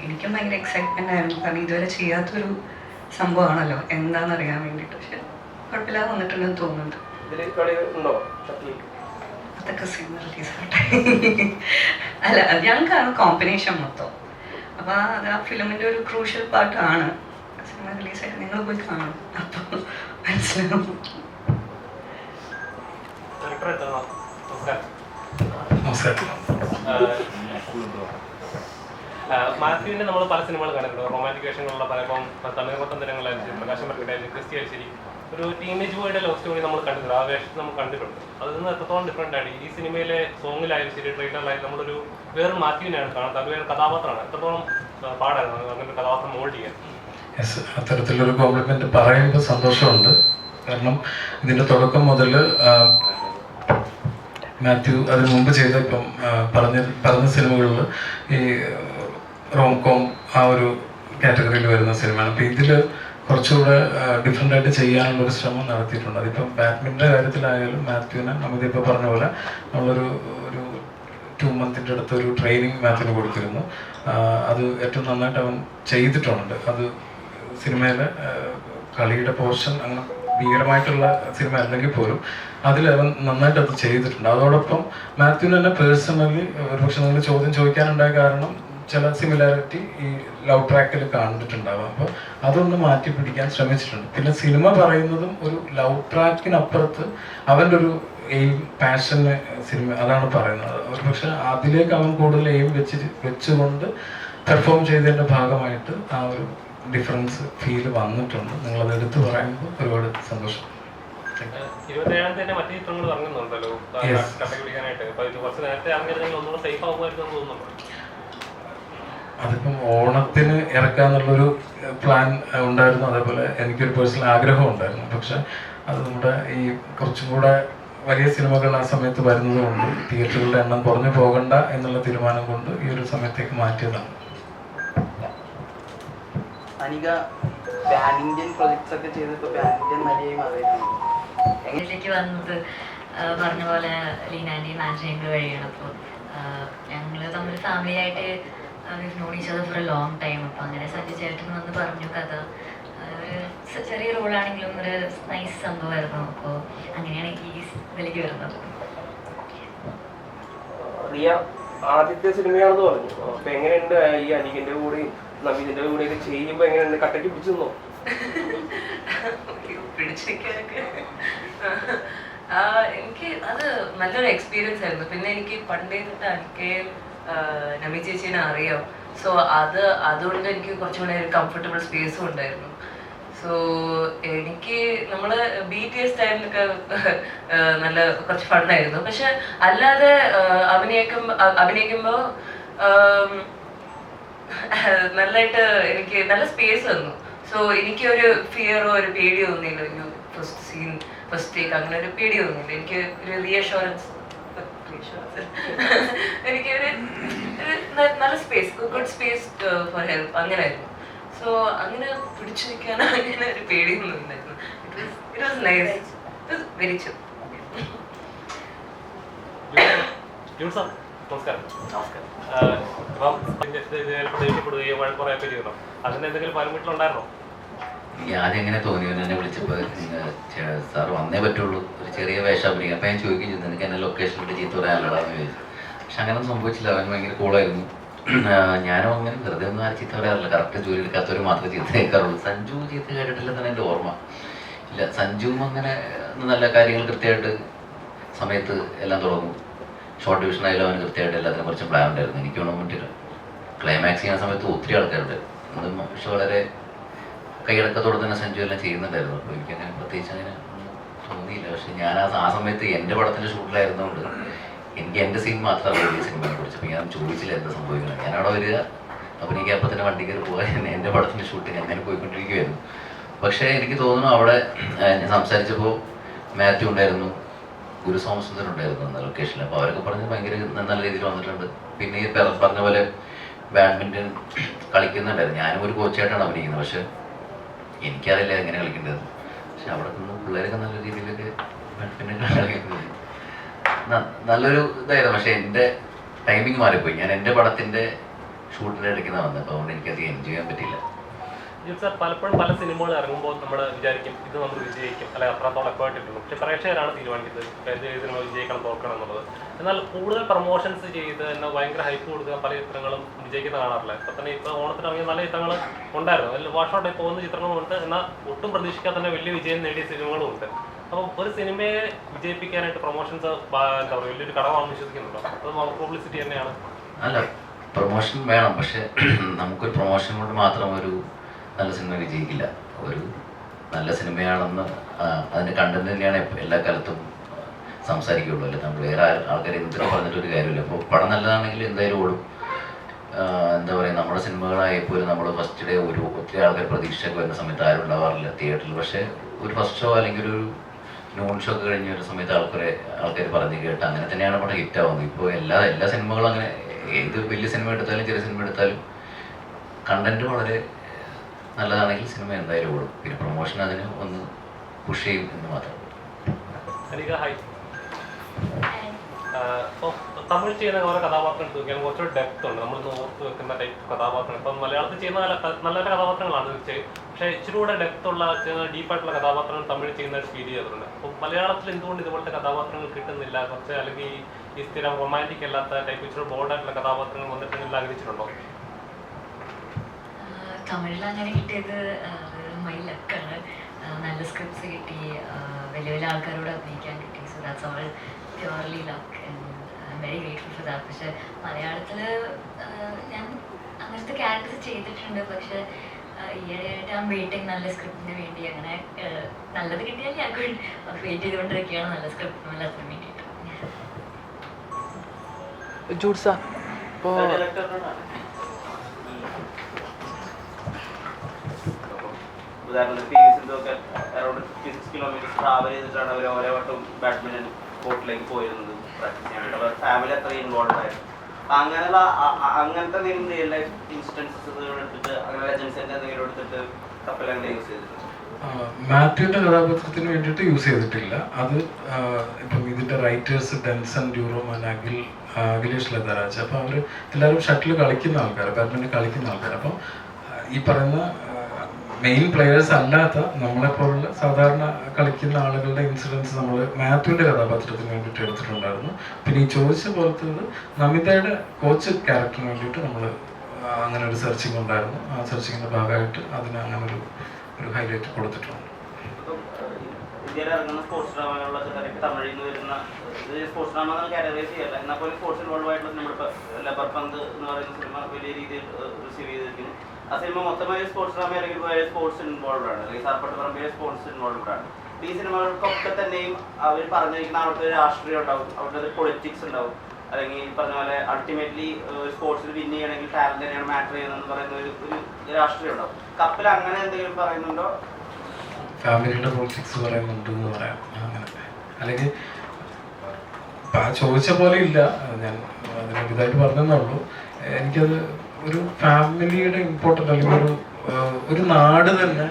എനിക്കും ഭയങ്കര എക്സൈറ്റ്മെൻ്റ് ആയിരുന്നു. കാരണം ഇതുവരെ ചെയ്യാത്തൊരു സംഭവമാണല്ലോ എന്താണെന്ന് അറിയാൻ വേണ്ടിയിട്ട്. പക്ഷെ കുഴപ്പമില്ലാതെ വന്നിട്ടുണ്ടെന്ന് തോന്നുന്നുണ്ട്. അതൊക്കെ സിനിമ റിലീസാകട്ടെ. അല്ല, ഞങ്ങൾക്കാണ് കോമ്പിനേഷൻ മൊത്തം. അപ്പോൾ അത് ആ ഫിലിമിൻ്റെ ഒരു ക്രൂഷ്യൽ പാർട്ടാണ്. സിനിമ റിലീസായിട്ട് നിങ്ങൾ പോയി കാണും, അപ്പോൾ മനസ്സിലാവും. മാത്യുവിനെ നമ്മൾ പല സിനിമകൾ കണ്ടിട്ടുണ്ട്. റൊമാൻറ്റിക് വേഷങ്ങളുള്ള പലപ്പം തണ്ണീർമത്തം തരങ്ങളായിരിക്കും, പ്രകാശം വർക്കിട്ടായിരിക്കും, ക്രിസ്റ്റി അയശ്ശേരി, ഒരു ടീനേജ് ബോയുടെ ലവ് സ്റ്റോറി നമ്മൾ കണ്ടിട്ടുണ്ട്. ആ വേഷം നമ്മൾ കണ്ടിട്ടുണ്ട്. അതിൽ നിന്ന് എത്രത്തോളം ഡിഫറെൻ്റ് ആണ് ഈ സിനിമയിലെ സോങ്ങിലായാലും ശരി, ട്രെയിലറിലായാലും നമ്മളൊരു വേറെ മാത്യുവിനെയാണ് കാണുന്നത്. അത് വേറെ കഥാപാത്രമാണ്. എത്രത്തോളം പാടായിരുന്നു അങ്ങനെ കഥാപാത്രം മോൾഡ് ചെയ്യാൻ? അത്തരത്തിലൊരു കോംപ്ലിമെന്റ് പറയുമ്പോൾ സന്തോഷമുണ്ട്. കാരണം ഇതിന്റെ തുടക്കം മുതൽ മാത്യു അതിന് മുമ്പ് ചെയ്ത ഇപ്പം പറഞ്ഞ സിനിമകളിൽ ഈ റോംകോം ആ ഒരു കാറ്റഗറിയിൽ വരുന്ന സിനിമയാണ്. അപ്പം ഇതിൽ കുറച്ചുകൂടെ ഡിഫറെൻ്റ് ആയിട്ട് ചെയ്യാനുള്ളൊരു ശ്രമം നടത്തിയിട്ടുണ്ട്. അതിപ്പം ബാഡ്മിൻ്റൻ്റെ കാര്യത്തിലായാലും മാത്യുവിനെ നമ്മളിപ്പോൾ പറഞ്ഞ പോലെ നമ്മളൊരു 2 മന്തിൻ്റെ അടുത്ത് ഒരു ട്രെയിനിങ് മാത്യുവിന് കൊടുത്തിരുന്നു. അത് ഏറ്റവും നന്നായിട്ട് അവൻ ചെയ്തിട്ടുണ്ട്. അത് സിനിമയിലെ കളിയുടെ പോർഷൻ അങ്ങനെ ഭീകരമായിട്ടുള്ള സിനിമ അല്ലെങ്കിൽ പോലും അതിൽ അവൻ നന്നായിട്ട് അത് ചെയ്തിട്ടുണ്ട്. അതോടൊപ്പം മാത്യുവിന് തന്നെ പേഴ്സണലി ഒരുപക്ഷെ നിങ്ങൾ ചോദ്യം ചോദിക്കാനുണ്ടായ കാരണം ചില സിമിലാരിറ്റി ഈ ലവ് ട്രാക്കിൽ കണ്ടിട്ടുണ്ടാവാം. അപ്പോൾ അതൊന്ന് മാറ്റി പിടിക്കാൻ ശ്രമിച്ചിട്ടുണ്ട്. പിന്നെ സിനിമ പറയുന്നതും ഒരു ലവ് ട്രാക്കിനപ്പുറത്ത് അവൻ്റെ ഒരു എയിം, പാഷന് സിനിമ അതാണ് പറയുന്നത്. ഒരുപക്ഷെ അതിലേക്ക് അവൻ കൂടുതൽ എയിം വെച്ചുകൊണ്ട് പെർഫോം ചെയ്തതിൻ്റെ ഭാഗമായിട്ട് ആ ഒരു ഡിഫറൻസ് ഫീൽ വന്നിട്ടുണ്ട്. നിങ്ങളത് എടുത്തു പറയുമ്പോൾ ഒരുപാട് സന്തോഷം. 27-ാം തീയതി മറ്റു ചിത്രങ്ങൾ ഇറങ്ങുന്നുണ്ടല്ലോ Yes. കട്ട പിടിക്കാനായിട്ട്. അപ്പൊ ഇത് കുറച്ച് നേരത്തെ ഇറങ്ങിയിരുന്നെങ്കിൽ ഒന്നുകൂടെ സേഫ് ആകുമായിരുന്നു എന്ന് തോന്നുന്നുണ്ടോ? അതിപ്പം ഓണത്തിന് ഇറക്കാന്നുള്ളൊരു പ്ലാൻ ഉണ്ടായിരുന്നു. അതേപോലെ എനിക്കൊരു പേഴ്സണൽ ആഗ്രഹം ഉണ്ടായിരുന്നു. പക്ഷെ അത് നമ്മുടെ ഈ കുറച്ചും കൂടെ വലിയ സിനിമകൾ ആ സമയത്ത് വരുന്നത് കൊണ്ട് തിയേറ്ററുകളുടെ എണ്ണം കുറഞ്ഞു പോകണ്ട എന്നുള്ള തീരുമാനം കൊണ്ട് ഈ ഒരു സമയത്തേക്ക് മാറ്റിയതാണ്. അനിക പാൻ ഇന്ത്യൻ പ്രൊജക്ട്സ് ഒക്കെ ചെയ്തിട്ട് പാൻ ഇന്ത്യൻ നടിയായി മാറിയിട്ടുണ്ട്. ഇതിലേക്ക് വന്നത് പറഞ്ഞ പോലെ ലീനാൻ്റെയും ആൻറ്റണിയും വഴിയാണ്. അപ്പോൾ ഞങ്ങൾ തമ്മിൽ ഫാമിലി ആയിട്ട് known each other for a long time. അപ്പോൾ അങ്ങനെ സഞ്ജു ചേട്ടൻ വന്ന് പറഞ്ഞു കഥ. ഒരു ചെറിയ റോളാണെങ്കിലും ഒരു നൈസ് സംഭവമായിരുന്നു. അപ്പോൾ അങ്ങനെയാണ് ഈ ഇതിലേക്ക് വരുന്നത്. റിയ ആദ്യത്തെ സിനിമയാണെന്ന് പറഞ്ഞു. അപ്പൊ എങ്ങനെയുണ്ട് ഈ അനികിന്റെ കൂടെ നവീദിന്റെ കൂടെ ഒക്കെ ചെയ്യുമ്പോ എങ്ങനെയുണ്ട്? കട്ടയ്ക്ക് പിടിച്ചെന്നോ? പിടിച്ചൊക്കെ എനിക്ക് അത് നല്ലൊരു എക്സ്പീരിയൻസ് ആയിരുന്നു. പിന്നെ എനിക്ക് പണ്ടേ തൊട്ട് അനിക്കയും നമി ചേച്ചീനെ അറിയാം. സോ അതുകൊണ്ട് എനിക്ക് കുറച്ചും കൂടെ ഒരു കംഫർട്ടബിൾ സ്പേസും ഉണ്ടായിരുന്നു. സോ എനിക്ക് നമ്മൾ BTS ടൈമിലൊക്കെ നല്ല കുറച്ച് ഫണ്ണായിരുന്നു. പക്ഷെ അല്ലാതെ അഭിനയിക്കുമ്പോൾ നല്ലതായിട്ട് എനിക്ക് നല്ല സ്പേസ് തന്നു. സോ എനിക്കൊരു ഫിയറോ ഒരു പേടിയോ തോന്നിയില്ല. ഒരു ഫസ്റ്റ് സീൻ ഫസ്റ്റ് ടേക്ക് അങ്ങനെ ഒരു പേടി തോന്നിയില്ല. എനിക്ക് ഒരു റീഅഷുറൻസ് എനിക്കൊരു നല്ല space, good space for help അങ്ങനെയായിരുന്നു. സോ അങ്ങനെ പിടിച്ചു നിൽക്കാൻ അങ്ങനെ ഒരു പേടിയൊന്നും ഇല്ലായിരുന്നു. It was nice, it was very chill. നമസ്കാരം. നമസ്കാരം. ദേഷ്യപ്പെടുകയോ വഴക്കുറയൊക്കെ ചെയ്യണം, അതിന് എന്തെങ്കിലും പരമിട്ടുണ്ടായിരുന്നോ? ആദ്യം എങ്ങനെ തോന്നി എന്നെ വിളിച്ചപ്പോൾ സാർ വന്നേ പറ്റുള്ളൂ, ഒരു ചെറിയ വേഷം അഭിനയിക്കാം. അപ്പം ഞാൻ ചോദിക്കുകയും ചെയ്തു നിനക്ക് എന്നെ ലൊക്കേഷനിൽ ചീത്ത പറയാനുള്ളതാണെന്ന് ചോദിച്ചു. പക്ഷെ അങ്ങനെ സംഭവിച്ചില്ല. അവൻ ഭയങ്കര കൂളായിരുന്നു. ഞാനും അങ്ങനെ വെറുതെ ഒന്നും ആരും ചീത്ത പറയാറില്ല. കറക്റ്റ് ജോലി എടുക്കാത്തവർ മാത്രമേ ചീത്ത കേൾക്കാറുള്ളൂ. സഞ്ജു ചീത്ത കേട്ടിട്ടില്ലെന്നാണ് എൻ്റെ ഓർമ്മ. ഇല്ല, സഞ്ജുവും അങ്ങനെ നല്ല കാര്യങ്ങൾ കൃത്യമായിട്ട് സമയത്ത് എല്ലാം തുടങ്ങും. ഷോർട്ട് ഡിവിഷൻ ആയാലും അവന് കൃത്യമായിട്ട് എല്ലാത്തിനെ കുറിച്ച് പ്ലാൻ ഉണ്ടായിരുന്നു. എനിക്ക് വേണം പറ്റില്ല. ക്ലൈമാക്സ് ചെയ്യുന്ന സമയത്ത് ഒത്തിരി ആൾക്കാരുണ്ട്. അതും പക്ഷെ വളരെ കൈയടക്കത്തോടെ തന്നെ സഞ്ജു എല്ലാം ചെയ്യുന്നുണ്ടായിരുന്നു. അപ്പോൾ എനിക്കങ്ങനെ പ്രത്യേകിച്ച് അങ്ങനെ തോന്നിയില്ല. പക്ഷെ ഞാൻ ആ സമയത്ത് എൻ്റെ പടത്തിൻ്റെ ഷൂട്ടിലായിരുന്നുകൊണ്ട് എനിക്ക് എൻ്റെ സീൻ മാത്രമല്ല ഈ സിനിമയെ കുറിച്ച്. അപ്പോൾ ഞാൻ ചോദിച്ചില്ല എന്താ സംഭവിക്കുന്നത്. ഞാനവിടെ വരിക, അഭിനയിക്കാൻ അപ്പോൾ തന്നെ വണ്ടി കയറി പോകാൻ എൻ്റെ പടത്തിൻ്റെ ഷൂട്ടിങ് അങ്ങനെ പോയിക്കൊണ്ടിരിക്കുമായിരുന്നു. പക്ഷേ എനിക്ക് തോന്നുന്നു അവിടെ ഞാൻ സംസാരിച്ചപ്പോൾ മാത്യു ഉണ്ടായിരുന്നു, ഗുരു സോമസുന്ദർ ഉണ്ടായിരുന്നു അന്ന് ലൊക്കേഷനിൽ. അപ്പോൾ അവരൊക്കെ പറഞ്ഞ് ഭയങ്കര നല്ല രീതിയിൽ വന്നിട്ടുണ്ട്. പിന്നെ ഈ പറഞ്ഞ പോലെ ബാഡ്മിൻ്റൺ കളിക്കുന്നുണ്ടായിരുന്നു. ഞാനും ഒരു കോച്ചായിട്ടാണ് അഭിനയിക്കുന്നത്. പക്ഷേ എനിക്കറിയില്ല എങ്ങനെ കളിക്കേണ്ടത്. പക്ഷെ അവിടെ നിന്ന് പിള്ളേരൊക്കെ നല്ല രീതിയിലൊക്കെ ബാഡ്മിൻ്റൺ കളിക്കുന്നത് നല്ലൊരു ഇതായിരുന്നു. പക്ഷേ എൻ്റെ ടൈമിങ് മാറിപ്പോയി. ഞാൻ എൻ്റെ പടത്തിൻ്റെ ഷൂട്ടിൻ്റെ ഇടയ്ക്ക് വന്നത്. അപ്പോൾ അതുകൊണ്ട് എനിക്കധികം എൻജോയ് ചെയ്യാൻ പറ്റില്ല. സാർ, പലപ്പോഴും പല സിനിമകൾ ഇറങ്ങുമ്പോൾ നമ്മൾ വിചാരിക്കും ഇത് നമ്മൾ വിജയിക്കും, അല്ലെങ്കിൽ അത്രത്തോളം എഫേർട്ട് ഇട്ടുള്ളൂ. പക്ഷെ പ്രേക്ഷകരാണ് തീരുമാനിക്കുന്നത് ഏത് സിനിമ വിജയിക്കണം തോൽക്കണം എന്നുള്ളത്. എന്നാൽ കൂടുതൽ പ്രൊമോഷൻസ് ചെയ്ത് തന്നെ ഭയങ്കര ഹൈപ്പ് കൊടുക്കുക പല ചിത്രങ്ങളും വിജയിക്കുന്ന കാണാറില്ല. ഇപ്പം തന്നെ ഇപ്പോൾ ഓണത്തിന് ഇറങ്ങിയ നല്ല ചിത്രങ്ങൾ ഉണ്ടായിരുന്നു. അതിൽ വാഷ് ഔട്ടായി പോകുന്ന ചിത്രങ്ങളുമുണ്ട്. എന്നാൽ ഒട്ടും പ്രതീക്ഷിക്കാതെ തന്നെ വലിയ വിജയം നേടിയ സിനിമകളും ഉണ്ട്. അപ്പം ഒരു സിനിമയെ വിജയിപ്പിക്കാനായിട്ട് പ്രൊമോഷൻസ് എന്താ പറയുക വലിയൊരു ഘടകമാണെന്ന് വിശ്വസിക്കുന്നുണ്ടോ? അത് പബ്ലിസിറ്റി തന്നെയാണ്. അല്ല, പ്രൊമോഷൻ വേണം. പക്ഷെ നമുക്കൊരു പ്രൊമോഷൻ കൊണ്ട് മാത്രം ഒരു നല്ല സിനിമ വിജയിക്കില്ല. ഒരു നല്ല സിനിമയാണെന്ന് അതിൻ്റെ കണ്ടന്റ് തന്നെയാണ് എല്ലാ കാലത്തും സംസാരിക്കുകയുള്ളൂ. അല്ലെ നമ്മൾ വേറെ ആൾക്കാർ എന്തൊക്കെ പറഞ്ഞിട്ടൊരു കാര്യമില്ല. അപ്പോൾ പടം നല്ലതാണെങ്കിൽ എന്തായാലും ഓടും. എന്താ പറയുക, നമ്മുടെ സിനിമകളായപ്പോലും നമ്മൾ ഫസ്റ്റ് ഡേ ഒത്തിരി ആൾക്കാർ പ്രതീക്ഷയൊക്കെ വരുന്ന സമയത്ത് ആരും ഉണ്ടാവാറില്ല തിയേറ്ററിൽ. പക്ഷേ ഒരു ഫസ്റ്റ് ഷോ അല്ലെങ്കിൽ ഒരു നോൺ ഷോ ഒക്കെ കഴിഞ്ഞ ഒരു സമയത്ത് ആൾക്കാർ പറഞ്ഞ് കേട്ട് അങ്ങനെ തന്നെയാണ് പടം ഹിറ്റ് ആവുന്നത്. ഇപ്പോൾ എല്ലാ സിനിമകളും അങ്ങനെ, ഏത് വലിയ സിനിമ എടുത്താലും ചെറിയ സിനിമ എടുത്താലും കണ്ടന്റ് വളരെ നല്ലതാണെങ്കിൽ സിനിമ എന്തായാലും ഓടും. പിന്നെ പ്രൊമോഷൻ അതിന് ഒന്ന് പുഷ് ചെയ്യും എന്ന് മാത്രം. ഇപ്പോൾ തമിഴ് ചെയ്യുന്ന ഓരോ കഥാപാത്രം എടുത്ത് നോക്കിയാൽ കുറച്ചൊരു ഡെപ്ത് ഉണ്ട്. നമ്മൾ ഓർത്ത് വെക്കുന്ന ടൈപ്പ് കഥാപാത്രം. ഇപ്പം മലയാളത്തിൽ ചെയ്യുന്ന നല്ല കഥാപാത്രങ്ങളാണ് തീർച്ചയായും. പക്ഷേ ഇച്ചിരി കൂടെ ഡെപ്ത് ഉള്ള ഡീപ്പായിട്ടുള്ള കഥാപാത്രങ്ങൾ തമിഴ് ചെയ്യുന്ന ഫീൽ ചെയ്തിട്ടുണ്ട്. അപ്പോൾ മലയാളത്തിൽ എന്തുകൊണ്ട് ഇതുപോലത്തെ കഥാപാത്രങ്ങൾ കിട്ടുന്നില്ല? കുറച്ച് അല്ലെങ്കിൽ ഈ സ്ഥിരം റൊമാൻറ്റിക് അല്ലാത്ത ടൈപ്പ് ഇച്ചിരി ബോൾഡായിട്ടുള്ള കഥാപാത്രങ്ങൾ വന്നിട്ടുണ്ടെങ്കിൽ ആഗ്രഹിച്ചിട്ടുണ്ടോ? തമിഴിൽ അങ്ങനെ കിട്ടിയത് മൈ ലക്കാണ്. നല്ല സ്ക്രിപ്റ്റ്സ് കിട്ടി, വലിയ വലിയ ആൾക്കാരോട് അഭിനയിക്കാൻ കിട്ടി. So that's all purely luck and I am very grateful for that. പക്ഷെ മലയാളത്തിൽ ഞാൻ അങ്ങനത്തെ ക്യാരക്ടേഴ്സ് ചെയ്തിട്ടുണ്ട്. പക്ഷെ ഈയിടെയായിട്ട് ഞാൻ വെയിറ്റിംഗ് നല്ല സ്ക്രിപ്റ്റിന് വേണ്ടി. അങ്ങനെ നല്ലത് കിട്ടിയാൽ ഞാൻ വെയിറ്റ് ചെയ്തുകൊണ്ടിരിക്കുകയാണ് നല്ല സ്ക്രിപ്റ്റിനും എല്ലാത്തിനും വേണ്ടിയിട്ട്. ജൂഡ് സാർ ഇപ്പോൾ ഉദാഹരണത്തിന് പി വി സിന്ധുവൊക്കെ അറൗണ്ട് 56 കിലോമീറ്റർ ട്രാവൽ ചെയ്തിട്ടാണ് അവർ ഓരോ വട്ടം ബാഡ്മിൻ്റൺ കോർട്ടിലേക്ക് പോയിരുന്നത് പ്രാക്ടീസ് ചെയ്യാനായിട്ട്. അവർ ഫാമിലി അത്രയും ഇൻവോൾവ് ആയിരുന്നു. അങ്ങനെയുള്ള അങ്ങനത്തെ എന്തെങ്കിലും റിയൽ ലൈഫ് ഇൻസ്റ്റൻസസ് എടുത്തിട്ട് അങ്ങനെ ലെജൻസിൻ്റെ എന്തെങ്കിലും എടുത്തിട്ട് കപ്പലങ്ങനെ യൂസ് ചെയ്തിട്ടുണ്ട്? മാത്യുവിൻ്റെ കഥാപാത്രത്തിന് വേണ്ടിയിട്ട് യൂസ് ചെയ്തിട്ടില്ല. അത് ഇപ്പം ഇതിൻ്റെ റൈറ്റേഴ്സ് ഡെൻസൺ ഡ്യൂറോമാൻ അഖിലേഷ് ലതരാജ്, അപ്പോൾ അവർ എല്ലാവരും ഷട്ടിൽ കളിക്കുന്ന ആൾക്കാർ, ബാഡ്മിൻ്റൺ കളിക്കുന്ന ആൾക്കാർ. അപ്പം ഈ പറയുന്ന മെയിൻ പ്ലെയേഴ്സ് അല്ലാത്ത നമ്മളെപ്പോലുള്ള സാധാരണ കളിക്കുന്ന ആളുകളുടെ ഇൻസിഡൻസ് നമ്മൾ മാത്യുവിൻ്റെ കഥാപാത്രത്തിന് വേണ്ടിയിട്ട് എടുത്തിട്ടുണ്ടായിരുന്നു. പിന്നെ ഈ ചോദിച്ച പോലത്തത് നമിതയുടെ കോച്ച് ക്യാരക്ടറിന് വേണ്ടിയിട്ട് നമ്മൾ അങ്ങനെ ഒരു സെർച്ചിങ് ഉണ്ടായിരുന്നു. ആ സെർച്ചിങ്ങിൻ്റെ ഭാഗമായിട്ട് അതിന് അങ്ങനെ ഒരു ഹൈലൈറ്റ് കൊടുത്തിട്ടുണ്ട്. ഇന്ത്യയിൽ ഇറങ്ങുന്ന സ്പോർട്സ് ഡ്രാമകളിലൊക്കെ തന്നെ തമിഴിൽ നിന്ന് വരുന്ന സ്പോർട്സ് ഡ്രാമ കാറ്റഗറൈസ് ചെയ്യല്ല, എന്നാൽ പോലും സ്പോർട്സ് ഇൻവോൾവ് ആയിട്ടുള്ള നമ്മുടെ ലബർ പന്ത് എന്ന് പറയുന്ന സിനിമ വലിയ രീതിയിൽ റിസീവ് ചെയ്തിരിക്കുന്നു. ആ സിനിമ മൊത്തമായി സ്പോർട്സ് ഡ്രാമ അല്ലെങ്കിൽ സ്പോർട്സ് ഇൻവോൾവ് ആണ്, അല്ലെങ്കിൽ സാർപ്പട്ട് പറമ്പിലെ സ്പോർട്സ് ഇൻവോൾവ് ആണ്. ഈ സിനിമകൾക്കൊക്കെ തന്നെയും അവർ പറഞ്ഞിരിക്കുന്ന അവിടുത്തെ രാഷ്ട്രീയം ഉണ്ടാവും, അവിടുത്തെ പൊളിറ്റിക്സ് ഉണ്ടാവും, അല്ലെങ്കിൽ ഈ പറഞ്ഞ പോലെ അൾട്ടിമേറ്റ്ലി സ്പോർട്സിൽ വിൻ ചെയ്യണമെങ്കിൽ ടാലന്റ് തന്നെയാണ് മാറ്റർ ചെയ്യുന്നതെന്ന് പറയുന്ന ഒരു രാഷ്ട്രീയം ഉണ്ടാവും. കപ്പിൽ അങ്ങനെ എന്തെങ്കിലും പറയുന്നുണ്ടോ? ഫാമിലിയുടെ പൊളിറ്റിക്സ് പറയുന്നുണ്ട് എന്ന് പറയാം. അങ്ങനെ അല്ലെങ്കിൽ ചോദിച്ച പോലെ ഇല്ല, ഞാൻ അതിന് ഇതായിട്ട് പറഞ്ഞെന്നുള്ളൂ. എനിക്കത് ഒരു ഫാമിലിയുടെ ഇമ്പോർട്ടൻ്റ് അല്ലെങ്കിൽ ഒരു നാട് തന്നെ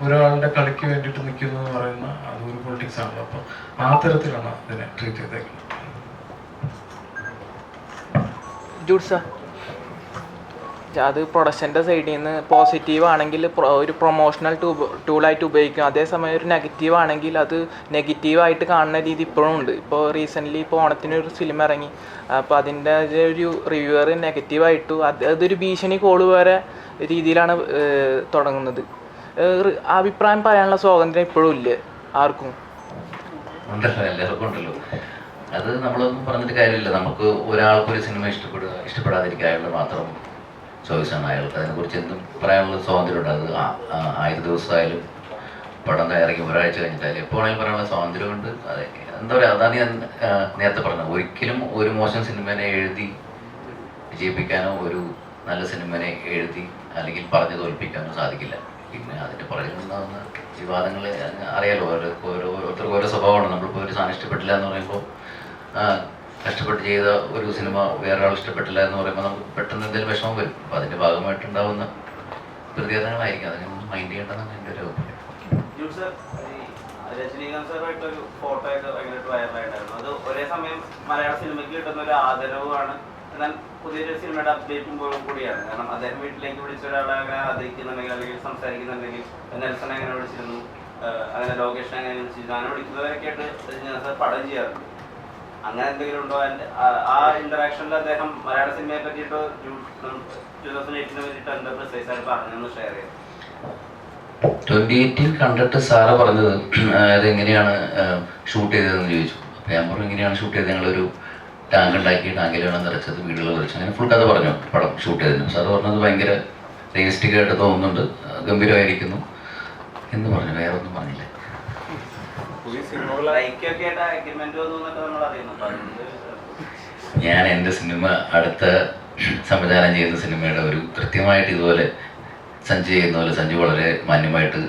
ഒരാളുടെ കളിക്ക് വേണ്ടിയിട്ട് നിൽക്കുന്നു എന്ന് പറയുന്ന അതൊരു പൊളിറ്റിക്സ് ആണല്ലോ. അപ്പോൾ ആ തരത്തിലാണ് ഇതിനെ ട്രീറ്റ് ചെയ്തേക്കുന്നത്. ജൂഡ് സാർ, അത് പ്രൊഡക്ഷൻ്റെ സൈഡിൽ നിന്ന് പോസിറ്റീവ് ആണെങ്കിൽ ഒരു പ്രൊമോഷണൽ ടൂളായിട്ട് ഉപയോഗിക്കും. അതേസമയം ഒരു നെഗറ്റീവ് ആണെങ്കിൽ അത് നെഗറ്റീവായിട്ട് കാണുന്ന രീതി ഇപ്പോഴും ഉണ്ട്. ഇപ്പോൾ റീസെൻ്റ്ലി ഇപ്പോൾ ഓണത്തിനൊരു ഫിലിം ഇറങ്ങി, അപ്പോൾ അതിൻ്റെ ഒരു റിവ്യൂവർ നെഗറ്റീവായിട്ടു അതൊരു ഭീഷണി കോള് വരെ രീതിയിലാണ് തുടങ്ങുന്നത്. അഭിപ്രായം പറയാനുള്ള സ്വാതന്ത്ര്യം ഇപ്പോഴും ഇല്ലേ ആർക്കും? ഉണ്ടല്ലോ, എല്ലാവർക്കും ഉണ്ടല്ലോ. അത് നമ്മളൊന്നും പറഞ്ഞിട്ട് കാര്യമില്ല. നമുക്ക് ഒരാൾക്കൊരു സിനിമ ഇഷ്ടപ്പെടാതിരിക്കുക അയാളുടെ മാത്രം ചോയ്സാണ്. അയാൾക്ക് അതിനെക്കുറിച്ച് എന്തും പറയാനുള്ള സ്വാതന്ത്ര്യമുണ്ട്. അത് 1000 ദിവസമായാലും പടം ഇറങ്ങി ഒരാഴ്ച കഴിഞ്ഞിട്ടായാലും എപ്പോഴാണെങ്കിലും പറയാനുള്ള സ്വാതന്ത്ര്യമുണ്ട്. അതെ, എന്താ പറയുക, അതാണ് ഞാൻ നേരത്തെ പറഞ്ഞത്. ഒരിക്കലും ഒരു മോശം സിനിമനെ എഴുതി വിജയിപ്പിക്കാനോ ഒരു നല്ല സിനിമനെ എഴുതി അല്ലെങ്കിൽ പറഞ്ഞു തോൽപ്പിക്കാനോ സാധിക്കില്ല. പിന്നെ അതിൻ്റെ പുറകിൽ നിന്നാവുന്ന വിവാദങ്ങൾ അറിയാലോ, ഓരോരുത്തർക്കും ഓരോ സ്വഭാവമാണ്. നമ്മളിപ്പോൾ ഒരു സാധനം ഇഷ്ടപ്പെട്ടില്ല എന്ന് പറയുമ്പോൾ കഷ്ടപ്പെട്ട് ചെയ്ത ഒരു സിനിമ വേറൊരാൾ ഇഷ്ടപ്പെട്ടില്ല എന്ന് പറയുമ്പോൾ നമുക്ക് പെട്ടെന്ന് എന്തെങ്കിലും വിഷമം വരും. അപ്പോൾ അതിൻ്റെ ഭാഗമായിട്ടുണ്ടാവുന്ന പ്രതികരണങ്ങളായിരിക്കും. അതിനെ മൈൻഡ് ചെയ്യേണ്ടതാണ് എൻ്റെ ഒരു അഭിപ്രായം. രജനീകാന്ത് സാറുമായിട്ടൊരു ഫോട്ടോ ഒക്കെ ഭയങ്കരമായിട്ട് വൈറലായിട്ടായിരുന്നു. അത് ഒരേ സമയം മലയാള സിനിമയ്ക്ക് കിട്ടുന്ന ഒരു ആദരവുമാണ്, എന്നാൽ പുതിയൊരു സിനിമയുടെ അപ്ഡേറ്റും കൂടിയാണ്. കാരണം അദ്ദേഹം വീട്ടിലേക്ക് വിളിച്ച ഒരാളെ അങ്ങനെ ആദരിക്കുന്നുണ്ടെങ്കിൽ അല്ലെങ്കിൽ സംസാരിക്കുന്നുണ്ടെങ്കിൽ നെൽസൺ എങ്ങനെ വിളിച്ചിരുന്നു, അങ്ങനെ ലോകേഷിനെ എങ്ങനെ വിളിച്ചിരുന്നു, അങ്ങനെ വിളിക്കുന്നവരൊക്കെ ആയിട്ട് രജനീകാന്ത് സാർ പടം ചെയ്യാറുണ്ട്. അങ്ങനെ എന്തെങ്കിലും ഉണ്ടോ? ആ ഇന്ററാക്ഷനിൽ അദ്ദേഹം മലയാള സിനിമയെ പറ്റിയിട്ട് 2018 പറ്റിയിട്ട് എന്താ പ്രിസൈസ് ആയിട്ട് പറഞ്ഞൊന്ന് ഷെയർ ചെയ്യാം. 2018 കണ്ടിട്ട് സാറ് പറഞ്ഞത് അതെങ്ങനെയാണ് ഷൂട്ട് ചെയ്തതെന്ന് ചോദിച്ചു. അപ്പോൾ ഞാൻ പറഞ്ഞു ഇങ്ങനെയാണ് ഷൂട്ട് ചെയ്തത്, ഞങ്ങളൊരു ടാങ്ക് ഉണ്ടാക്കി, ടാങ്കിലാണ് നിറച്ചത്, വീടുകൾ നിറച്ചു, അങ്ങനെ ഫുൾ കഥ പറഞ്ഞു പടം ഷൂട്ട് ചെയ്തതിന്. സാറ് പറഞ്ഞത് ഭയങ്കര റിയലിസ്റ്റിക് ആയിട്ട് തോന്നുന്നുണ്ട്, ഗംഭീരമായിരിക്കുന്നു എന്ന് പറഞ്ഞു. വേറെ ഒന്നും പറഞ്ഞില്ല. ഞാൻ എൻ്റെ സിനിമ അടുത്ത സംവിധാനം ചെയ്യുന്ന സിനിമയുടെ ഒരു കൃത്യമായിട്ട് ഇതുപോലെ സഞ്ജു ചെയ്യുന്ന പോലെ സഞ്ജു വളരെ മാന്യമായിട്ട്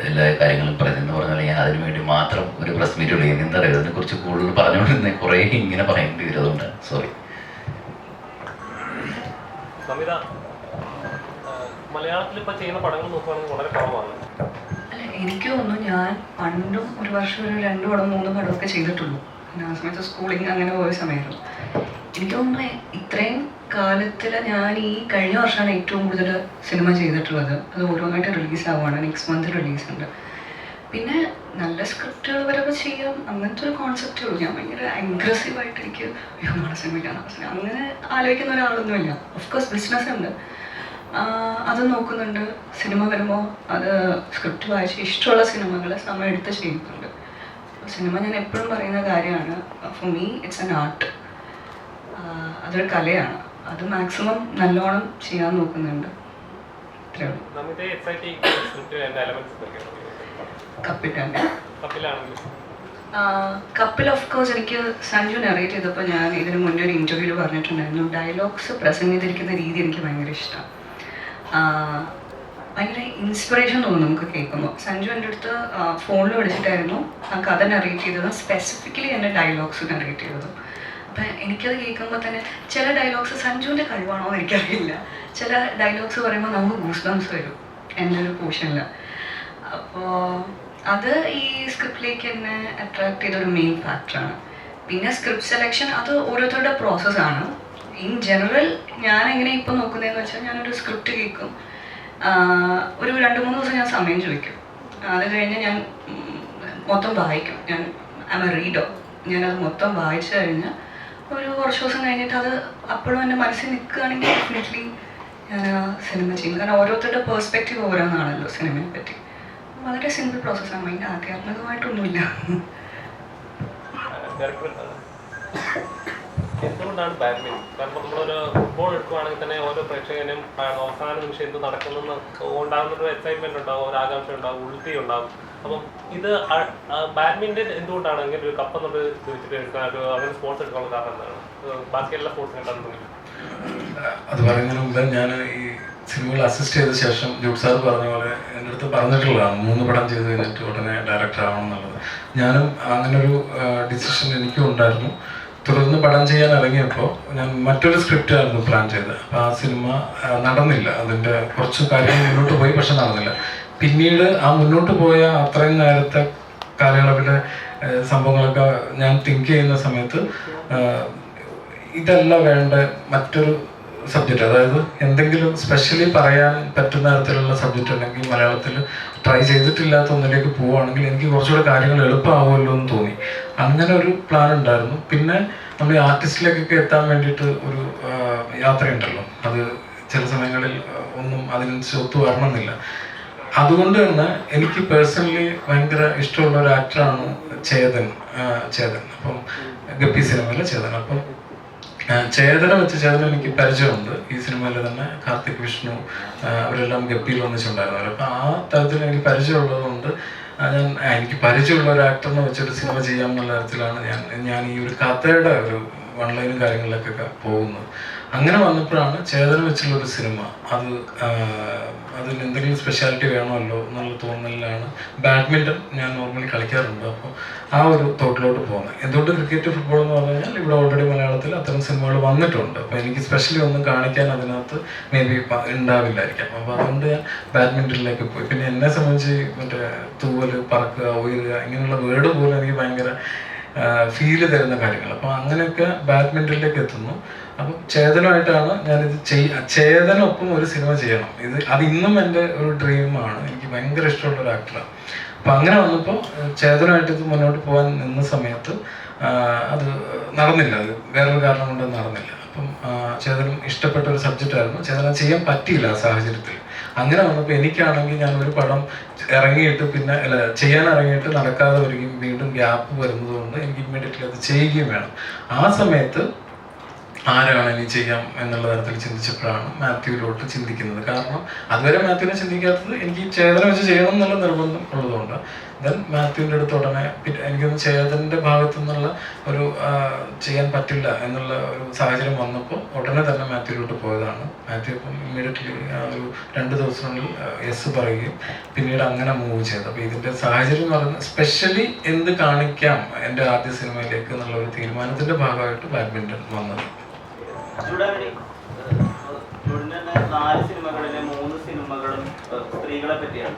എല്ലാ കാര്യങ്ങളും പറയുന്നതെന്ന് പറഞ്ഞാൽ ഞാൻ അതിനു വേണ്ടി മാത്രം ഒരു പ്രസ് മീറ്റ് വിളിക്കും. എന്താ പറയുക, അതിനെക്കുറിച്ച് കൂടുതൽ പറഞ്ഞുകൊണ്ടിരുന്ന കുറേ ഇങ്ങനെ പറയേണ്ടി വരും. അതുകൊണ്ട് സോറി. നമിത, മലയാളത്തിൽ ഇപ്പോൾ ചെയ്യുന്ന പടങ്ങൾ നോക്കുകയാണെങ്കിൽ വളരെ കുറവാണ്. എനിക്ക് തോന്നുന്നു ഞാൻ പണ്ടും ഒരു വർഷം ഒരു 2 പടം 3 പടമൊക്കെ ചെയ്തിട്ടുള്ളൂ. ആ സമയത്ത് സ്കൂളിങ് അങ്ങനെ പോയ സമയമായിരുന്നു. എനിക്ക് തോന്നുന്നു ഇത്രയും കാലത്തിൽ ഞാൻ ഈ കഴിഞ്ഞ വർഷമാണ് ഏറ്റവും കൂടുതൽ സിനിമ ചെയ്തിട്ടുള്ളത്. അത് ഓരോന്നായിട്ട് റിലീസാവുകയാണ്, നെക്സ്റ്റ് മന്ത് റിലീസുണ്ട്. പിന്നെ നല്ല സ്ക്രിപ്റ്റുകൾ വരൊക്കെ ചെയ്യാം, അങ്ങനത്തെ ഒരു കോൺസെപ്റ്റേ ഉള്ളൂ. ഞാൻ ഭയങ്കര അഗ്രസീവായിട്ട് എനിക്ക് അയ്യോ നാളെ സിനിമയ്ക്കാണ് അങ്ങനെ ആലോചിക്കുന്ന ഒരാളൊന്നുമില്ല. ഓഫ്കോഴ്സ് ബിസിനസ് ഉണ്ട്, അത് നോക്കുന്നുണ്ട്. സിനിമ വരുമ്പോൾ അത് സ്ക്രിപ്റ്റ് വായിച്ച് ഇഷ്ടമുള്ള സിനിമകൾ സമയം എടുത്ത് ചെയ്യുന്നുണ്ട്. സിനിമ ഞാൻ എപ്പോഴും പറയുന്ന കാര്യമാണ്, for me it's an art. അതൊരു കലയാണ്. അത് മാക്സിമം നല്ലോണം ചെയ്യാൻ നോക്കുന്നുണ്ട്. ഇത്രയും നമുക്ക് എക്സൈറ്റിംഗ് സ്ക്രിപ്റ്റ് എൻ്റെ എലമെന്റ്സ് ഒക്കെയാണ് കപ്പിട്ടാണ് കപ്പിലാണെങ്കിലും കപ്പിൽ ഓഫ് കോഴ്സ് എനിക്ക് സഞ്ജു നറേറ്റ് ചെയ്തപ്പോൾ ഞാൻ ഇതിന് മുന്നേ ഒരു ഇൻ്റർവ്യൂവിൽ പറഞ്ഞിട്ടുണ്ടായിരുന്നു ഡയലോഗ്സ് പ്രസൻറ്റ് ചെയ്തിരിക്കുന്ന രീതി എനിക്ക് ഭയങ്കര ഇഷ്ടമാണ്. ഭയങ്കര ഇൻസ്പിറേഷൻ തോന്നും നമുക്ക് കേൾക്കുമ്പോൾ. സഞ്ജു എൻ്റെ അടുത്ത് ഫോണിൽ വിളിച്ചിട്ടായിരുന്നു ആ കഥ നറേറ്റ് ചെയ്തതും സ്പെസിഫിക്കലി എൻ്റെ ഡയലോഗ്സ് നറേറ്റ് ചെയ്തതും. അപ്പം എനിക്കത് കേൾക്കുമ്പോൾ തന്നെ ചില ഡയലോഗ്സ് സഞ്ജുവിൻ്റെ കഴിവാണോ എന്ന് എനിക്കറിയില്ല. ചില ഡയലോഗ്സ് പറയുമ്പോൾ നമുക്ക് ഗൂസ് ബംസ് വരും എൻ്റെ ഒരു പോർഷനിൽ. അപ്പോൾ അത് ഈ സ്ക്രിപ്റ്റിലേക്ക് എന്നെ അട്രാക്ട് ചെയ്തൊരു മെയിൻ ഫാക്ടറാണ്. പിന്നെ സ്ക്രിപ്റ്റ് സെലക്ഷൻ അത് ഓരോരുത്തരുടെ പ്രോസസ്സാണ്. ഇൻ ജനറൽ ഞാൻ എങ്ങനെ ഇപ്പോൾ നോക്കുന്നതെന്ന് വെച്ചാൽ ഞാനൊരു സ്ക്രിപ്റ്റ് കേൾക്കും, ഒരു 2-3 ദിവസം ഞാൻ സമയം ചോദിക്കും. അത് കഴിഞ്ഞ് ഞാൻ മൊത്തം വായിക്കും. ഞാൻ ഐ എം എ റീഡർ. ഞാനത് മൊത്തം വായിച്ചു കഴിഞ്ഞ് ഒരു കുറച്ച് ദിവസം കഴിഞ്ഞിട്ട് അത് അപ്പോഴും എൻ്റെ മനസ്സിൽ നിൽക്കുകയാണെങ്കിൽ ഡെഫിനറ്റ്ലി ഞാൻ ആ സിനിമ ചെയ്യും. കാരണം ഓരോരുത്തരുടെ പേഴ്സ്പെക്റ്റീവ് ഓരോന്നാണല്ലോ സിനിമയെ പറ്റി. വളരെ സിമ്പിൾ പ്രോസസ്സാണ്. അതിൻ്റെ ആധ്യാത്മികമായിട്ടൊന്നുമില്ല. എന്തുകൊണ്ടാണ് ബാഡ്മിൻ്റൺ? കാരണം നമ്മളൊരു ഫുട്ബോൾ എടുക്കുകയാണെങ്കിൽ തന്നെ ഓരോ പ്രേക്ഷകനും അവസാന നിമിഷം എന്ത് നടക്കുന്നെന്ന് ഉണ്ടാകുന്നൊരു എക്സൈറ്റ്മെന്റ് ഉണ്ടാവും, ഒരു ആകാംക്ഷ ഉണ്ടാവും, ഉൾത്തി ഉണ്ടാവും. അപ്പം ഇത് ബാഡ്മിൻ്റൺ എന്തുകൊണ്ടാണ് അങ്ങനെ ഒരു കപ്പ് എന്നുള്ള ഇത് വെച്ചിട്ട് എടുക്കാൻ ഒരു അങ്ങനെ സ്പോർട്സ് എടുക്കാനുള്ള കാരണം എന്താണ്? ബാക്കി എല്ലാ സ്പോർട്സിനെക്കാളും തോന്നില്ല. അത് പറയുന്നതിന് മുമ്പ് ഞാൻ ഈ സിനിമകൾ അസിസ്റ്റ് ചെയ്ത ശേഷം ജൂഡ് സാർ പറഞ്ഞ പോലെ എൻ്റെ അടുത്ത് പറഞ്ഞിട്ടുള്ളതാണ് 3 പടം ചെയ്ത് കഴിഞ്ഞിട്ട് ഉടനെ ഡയറക്ടർ ആവണം എന്നുള്ളത്. ഞാനും അങ്ങനൊരു ഡിസിഷൻ എനിക്കും ഉണ്ടായിരുന്നു. തുടർന്ന് പടം ചെയ്യാൻ ഇറങ്ങിയപ്പോൾ ഞാൻ മറ്റൊരു സ്ക്രിപ്റ്റായിരുന്നു പ്ലാൻ ചെയ്തത്. അപ്പോൾ ആ സിനിമ നടന്നില്ല. അതിൻ്റെ കുറച്ച് കാര്യങ്ങൾ മുന്നോട്ട് പോയി, പക്ഷെ നടന്നില്ല. പിന്നീട് ആ മുന്നോട്ട് പോയ അത്രയും നേരത്തെ കാലയളവിലെ സംഭവങ്ങളൊക്കെ ഞാൻ തിങ്ക് ചെയ്യുന്ന സമയത്ത് ഇതല്ല വേണ്ട മറ്റൊരു സബ്ജക്റ്റ്, അതായത് എന്തെങ്കിലും സ്പെഷ്യലി പറയാൻ പറ്റുന്ന തരത്തിലുള്ള സബ്ജക്റ്റ് ഉണ്ടെങ്കിൽ മലയാളത്തിൽ ട്രൈ ചെയ്തിട്ടില്ലാത്ത ഒന്നിലേക്ക് പോവുകയാണെങ്കിൽ എനിക്ക് കുറച്ചുകൂടെ കാര്യങ്ങൾ എളുപ്പമാവുമല്ലോ എന്ന് തോന്നി. അങ്ങനെ ഒരു പ്ലാൻ ഉണ്ടായിരുന്നു. പിന്നെ നമ്മൾ ഈ ആർട്ടിസ്റ്റിലേക്കൊക്കെ എത്താൻ വേണ്ടിയിട്ട് ഒരു യാത്രയുണ്ടല്ലോ, അത് ചില സമയങ്ങളിൽ ഒന്നും അതിനനുസരിച്ച് ഒത്തു വരണമെന്നില്ല. അതുകൊണ്ട് തന്നെ എനിക്ക് പേഴ്സണലി ഭയങ്കര ഇഷ്ടമുള്ള ഒരു ആക്ടറാണ് ചേതൻ. അപ്പം ഗപ്പി സിനിമയിലെ ചേതൻ. അപ്പം ചേതന എനിക്ക് പരിചയമുണ്ട്. ഈ സിനിമയിൽ തന്നെ കാർത്തിക്, വിഷ്ണു അവരെല്ലാം ഗപ്പിയിൽ ഒന്നിച്ചുണ്ടായിരുന്നവർ. അപ്പം ആ തരത്തിൽ എനിക്ക് പരിചയമുള്ളതുകൊണ്ട് എനിക്ക് പരിചയമുള്ള ഒരു ആക്ടറിനെ വെച്ചൊരു സിനിമ ചെയ്യാം എന്നുള്ള തരത്തിലാണ് ഞാൻ ഈ ഒരു കഥയുടെ ഒരു ഓൺലൈനും കാര്യങ്ങളിലേക്കൊക്കെ പോകുന്നത്. അങ്ങനെ വന്നപ്പോഴാണ് ചേതന വെച്ചുള്ളൊരു സിനിമ, അതിന് എന്തെങ്കിലും സ്പെഷ്യാലിറ്റി വേണമല്ലോ എന്നുള്ള തോന്നലിലാണ് ബാഡ്മിൻ്റൺ ഞാൻ നോർമലി കളിക്കാറുണ്ട്. അപ്പോൾ ആ ഒരു തോട്ടിലോട്ട് പോകുന്നത്. എന്തുകൊണ്ട് ക്രിക്കറ്റ്, ഫുട്ബോൾ എന്ന് പറഞ്ഞു കഴിഞ്ഞാൽ ഇവിടെ ഓൾറെഡി മലയാളത്തിൽ അത്തരം സിനിമകൾ വന്നിട്ടുണ്ട്. അപ്പോൾ എനിക്ക് സ്പെഷ്യലി ഒന്നും കാണിക്കാൻ അതിനകത്ത് മേ ബി ഉണ്ടാവില്ലായിരിക്കാം. അപ്പോൾ അതുകൊണ്ട് ഞാൻ ബാഡ്മിൻ്റണിലേക്ക് പോയി. പിന്നെ എന്നെ സംബന്ധിച്ച് മറ്റേ തൂവൽ, പറക്കുക, ഉയരുക ഇങ്ങനെയുള്ള വേർഡ് പോലും എനിക്ക് ഭയങ്കര ഫീല് തരുന്ന കാര്യങ്ങൾ. അപ്പോൾ അങ്ങനെയൊക്കെ ബാഡ്മിൻ്റണിലേക്ക് എത്തുന്നു. അപ്പം ചേതനുമായിട്ടാണ് ഞാനിത് ചേതനൊപ്പം ഒരു സിനിമ ചെയ്യണം. അത് ഇന്നും എൻ്റെ ഒരു ഡ്രീമാണ്. എനിക്ക് ഭയങ്കര ഇഷ്ടമുള്ള ഒരു ആക്ടറാണ്. അപ്പം അങ്ങനെ വന്നപ്പോൾ ചേതനുമായിട്ട് ഇത് മുന്നോട്ട് പോകാൻ നിന്ന സമയത്ത് അത് നടന്നില്ല. അത് വേറൊരു കാരണം കൊണ്ട് നടന്നില്ല. അപ്പം ചേതനും ഇഷ്ടപ്പെട്ട ഒരു സബ്ജക്റ്റായിരുന്നു. ചേതന ചെയ്യാൻ പറ്റിയില്ല ആ സാഹചര്യത്തിൽ. അങ്ങനെ വന്നപ്പോൾ എനിക്കാണെങ്കിൽ ഞാൻ ഒരു പടം ഇറങ്ങിയിട്ട് പിന്നെ ചെയ്യാൻ ഇറങ്ങിയിട്ട് നടക്കാതെ വരികയും വീണ്ടും ഗ്യാപ്പ് വരുന്നത് കൊണ്ട് എനിക്ക് ഇമ്മീഡിയറ്റ്ലി അത് ചെയ്യുകയും വേണം. ആ സമയത്ത് ആരാണ് ഇനി ചെയ്യാം എന്നുള്ള തരത്തിൽ ചിന്തിച്ചപ്പോഴാണ് മാത്യുവിലോട്ട് ചിന്തിക്കുന്നത്. കാരണം അതുവരെ മാത്യുവിനെ ചിന്തിക്കാത്തത് എനിക്ക് ചേതന വെച്ച് ചെയ്യണം എന്നുള്ള നിർബന്ധം ഉള്ളതുകൊണ്ട്. ദെൻ മാത്യുവിൻ്റെ അടുത്ത് ഉടനെ എനിക്കൊന്ന് ചേതൻ്റെ ഭാഗത്തു നിന്നുള്ള ഒരു ചെയ്യാൻ പറ്റില്ല എന്നുള്ള ഒരു സാഹചര്യം വന്നപ്പോൾ ഉടനെ തന്നെ മാത്യുവിലോട്ട് പോയതാണ്. മാത്യു ഇപ്പം ഇമ്മീഡിയറ്റ്ലി ഒരു 2 ദിവസത്തിനുള്ളിൽ യെസ് പറയുകയും പിന്നീട് അങ്ങനെ മൂവ് ചെയ്തു. അപ്പോൾ ഇതിൻ്റെ സാഹചര്യം എന്ന് പറയുന്നത് സ്പെഷ്യലി എന്ത് കാണിക്കാം എൻ്റെ ആദ്യ സിനിമയിലേക്ക് എന്നുള്ള ഒരു തീരുമാനത്തിൻ്റെ ഭാഗമായിട്ട് ബാഡ്മിൻ്റൺ വന്നത്. ജൂഡിന്റെ 4 സിനിമകളിലെ 3 സിനിമകളും സ്ത്രീകളെ പറ്റിയാണ്.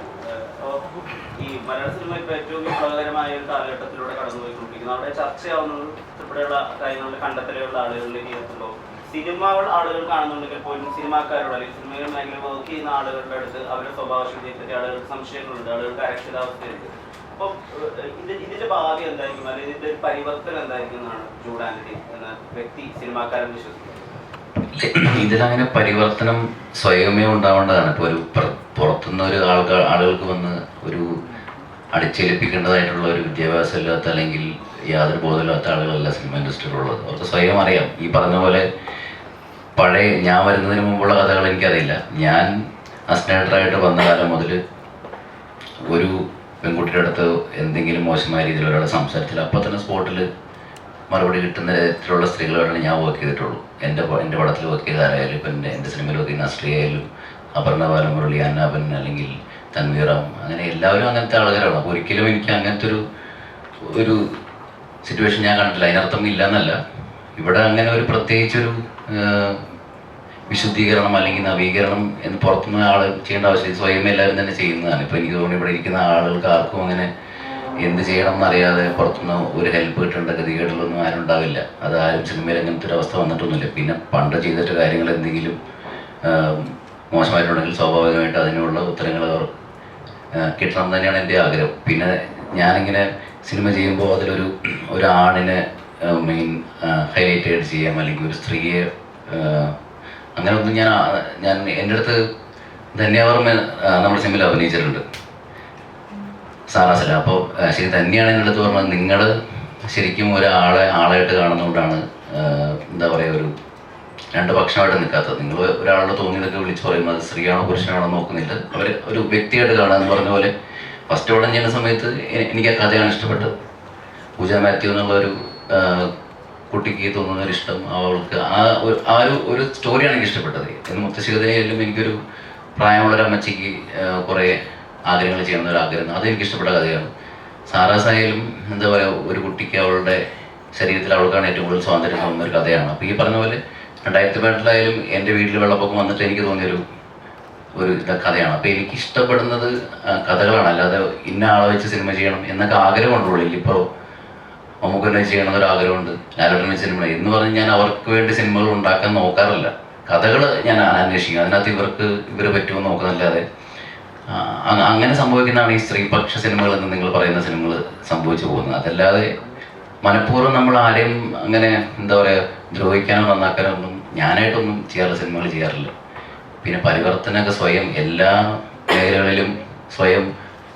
ഈ മലയാള സിനിമ ഇപ്പൊ ഏറ്റവും വിപ്ലവകരമായ ഒരു കാലഘട്ടത്തിലൂടെ കടന്നുപോയിക്കൊണ്ടിരിക്കുന്നു. അവിടെ ചർച്ചയാവുന്നത് ഇവിടെയുള്ള കാര്യങ്ങളുടെ കണ്ടെത്തലുള്ള ആളുകളിലേക്ക് എത്തുമ്പോൾ സിനിമകൾ ആളുകൾ കാണുന്നുണ്ടെങ്കിൽ പോലും സിനിമാക്കാരോട് അല്ലെങ്കിൽ സിനിമയിൽ മേഖല വർക്ക് ചെയ്യുന്ന ആളുകളുടെ അടുത്ത് അവരുടെ സ്വഭാവശുദ്ധിയെ പറ്റി ആളുകൾക്ക് സംശയങ്ങളുണ്ട്, ആളുകൾക്ക് അരക്ഷിതാവസ്ഥയുണ്ട്. അപ്പം ഇതിന്റെ ഭാവി എന്തായിരിക്കും, അല്ലെങ്കിൽ ഇതിന്റെ ഒരു പരിവർത്തനം എന്തായിരിക്കും എന്നാണ് ജൂഡ് ആന്റണി എന്ന വ്യക്തി സിനിമാക്കാരൻ വിശ്വസിക്കുന്നത്? ഇതിലങ്ങനെ പരിവർത്തനം സ്വയമേ ഉണ്ടാവേണ്ടതാണ്. ഇപ്പോൾ ഒരു പുറത്തുനിന്ന് ഒരു ആളുകൾക്ക് വന്ന് ഒരു അടിച്ചേൽപ്പിക്കേണ്ടതായിട്ടുള്ള ഒരു വിദ്യാഭ്യാസം ഇല്ലാത്ത അല്ലെങ്കിൽ യാതൊരു ബോധമില്ലാത്ത ആളുകളല്ല സിനിമ ഇൻഡസ്ട്രിയിലുള്ളത്. അവർക്ക് സ്വയം അറിയാം. ഈ പറഞ്ഞ പോലെ ഞാൻ വരുന്നതിന് മുമ്പുള്ള കഥകൾ എനിക്കറിയില്ല. ഞാൻ അസിസ്റ്റൻ്റായിട്ട് വന്ന കാലം മുതൽ ഒരു പെൺകുട്ടിയുടെ അടുത്ത് എന്തെങ്കിലും മോശമായ രീതിയിൽ ഒരാളെ സംസാരിച്ചാൽ അപ്പോൾ തന്നെ സ്പോട്ടിൽ മറുപടി കിട്ടുന്ന തരത്തിലുള്ള സ്ത്രീകളോടാണ് ഞാൻ വർക്ക് ചെയ്തിട്ടുള്ളൂ. എൻ്റെ പടത്തിൽ വർക്ക് ചെയ്ത ആരായാലും, ഇപ്പം എൻ്റെ സിനിമയിൽ വർക്ക് ചെയ്യുന്ന അസ്ട്രിയ ആയാലും, അപർണ ബാലമുരളി, അന്നാപൻ, അല്ലെങ്കിൽ തൻവീറാം, അങ്ങനെ എല്ലാവരും അങ്ങനത്തെ ആളുകളാണ്. അപ്പോൾ ഒരിക്കലും എനിക്ക് അങ്ങനത്തെ ഒരു സിറ്റുവേഷൻ ഞാൻ കണ്ടിട്ടില്ല. അതിനർത്ഥം ഇല്ല എന്നല്ല, ഇവിടെ അങ്ങനെ ഒരു പ്രത്യേകിച്ചൊരു വിശുദ്ധീകരണം അല്ലെങ്കിൽ നവീകരണം എന്ന് പുറത്തുനിന്ന് ആൾ ചെയ്യേണ്ട ആവശ്യം സ്വയം എല്ലാവരും തന്നെ ചെയ്യുന്നതാണ്. ഇപ്പോൾ എനിക്ക് തോന്നുന്നു ഇവിടെ ഇരിക്കുന്ന ആളുകൾക്ക് ആർക്കും അങ്ങനെ എന്ത് ചെയ്യണം എന്നറിയാതെ പുറത്തുനിന്ന് ഒരു ഹെൽപ്പ് കിട്ടേണ്ട ഗതികേടുകളൊന്നും ആരും ഉണ്ടാവില്ല. അത് ആരും സിനിമയിൽ അങ്ങനത്തെ ഒരു അവസ്ഥ വന്നിട്ടൊന്നുമില്ല. പിന്നെ പണ്ട് ചെയ്തിട്ട് കാര്യങ്ങൾ എന്തെങ്കിലും മോശമായിട്ടുണ്ടെങ്കിൽ സ്വാഭാവികമായിട്ട് അതിനുള്ള ഉത്തരങ്ങൾ അവർ കിട്ടണം എന്ന് തന്നെയാണ് എൻ്റെ ആഗ്രഹം. പിന്നെ ഞാനിങ്ങനെ സിനിമ ചെയ്യുമ്പോൾ ഒരു ആണിനെ മെയിൻ ഹൈലൈറ്റ് ആയിട്ട് ചെയ്യാം, അല്ലെങ്കിൽ ഒരു സ്ത്രീയെ അങ്ങനെ ഒന്നും ഞാൻ എൻ്റെ അടുത്ത് ധന്യവർമ്മ നമ്മുടെ സിനിമയിൽ അഭിനയിച്ചിട്ടുണ്ട്, സാറാസില. അപ്പോൾ ശരി തന്നെയാണ് എൻ്റെ അടുത്ത് പറഞ്ഞത്, നിങ്ങൾ ശരിക്കും ആളായിട്ട് കാണുന്നതുകൊണ്ടാണ് എന്താ പറയുക ഒരു രണ്ട് പക്ഷമായിട്ട് നിൽക്കാത്തത്. നിങ്ങൾ ഒരാളുടെ തോന്നിയതൊക്കെ വിളിച്ച് പറയുമ്പോൾ അത് സ്ത്രീയാണോ പുരുഷനാണോ നോക്കുന്നില്ല, അവർ ഒരു വ്യക്തിയായിട്ട് കാണുക എന്ന് പറഞ്ഞ പോലെ. ഫസ്റ്റ് പടം ചെയ്യുന്ന സമയത്ത് എനിക്ക് ആ കഥയാണ് ഇഷ്ടപ്പെട്ടത്. പൂജ മാത്യു എന്നുള്ളൊരു കുട്ടിക്ക് തോന്നുന്നൊരു ഇഷ്ടം, അവൾക്ക് ഒരു സ്റ്റോറിയാണ് എനിക്ക് ഇഷ്ടപ്പെട്ടത്. എന്ന് മുത്തശ്ശികതയിലും എനിക്കൊരു പ്രായമുള്ളൊരു അമ്മച്ചിക്ക് കുറേ ആഗ്രഹങ്ങൾ ചെയ്യണമെന്ന ഒരു ആഗ്രഹം, അതെനിക്ക് ഇഷ്ടപ്പെട്ട കഥയാണ്. സാറാസായാലും എന്താ പറയുക, ഒരു കുട്ടിക്ക് അവളുടെ ശരീരത്തിൽ അവൾക്കാണ് ഏറ്റവും കൂടുതൽ സ്വാതന്ത്ര്യം തോന്നുന്ന ഒരു കഥയാണ്. അപ്പോൾ ഈ പറഞ്ഞ പോലെ 2018 എൻ്റെ വീട്ടിൽ വെള്ളപ്പൊക്കം വന്നിട്ട് എനിക്ക് തോന്നിയൊരു കഥയാണ്. അപ്പോൾ എനിക്ക് ഇഷ്ടപ്പെടുന്നത് കഥകളാണ്, അല്ലാതെ ഇന്ന ആളെ വെച്ച് സിനിമ ചെയ്യണം എന്നൊക്കെ ആഗ്രഹമുണ്ടുള്ളൂ. ഇപ്പോൾ നമുക്കെന്നെ ചെയ്യണമെന്നൊരു ആഗ്രഹമുണ്ട്, ലാലേട്ടൻ വെച്ച് സിനിമ എന്ന് പറഞ്ഞ് ഞാൻ അവർക്ക് വേണ്ടി സിനിമകൾ ഉണ്ടാക്കാൻ നോക്കാറില്ല. കഥകൾ ഞാൻ അന്വേഷിക്കും, അതിനകത്ത് ഇവർ പറ്റുമോ നോക്കുന്നല്ലാതെ അങ്ങനെ സംഭവിക്കുന്നതാണ് ഈ സ്ത്രീപക്ഷ സിനിമകൾ എന്ന് നിങ്ങൾ പറയുന്ന സിനിമകൾ സംഭവിച്ചു പോകുന്നത്. അതല്ലാതെ മനഃപൂർവ്വം നമ്മൾ ആരെയും അങ്ങനെ എന്താ പറയുക ദ്രോഹിക്കാനോ നന്നാക്കാനോ ഒന്നും ഞാനായിട്ടൊന്നും ചെയ്യാറില്ല, സിനിമകൾ ചെയ്യാറില്ല. പിന്നെ പരിവർത്തനമൊക്കെ സ്വയം എല്ലാ മേഖലകളിലും സ്വയം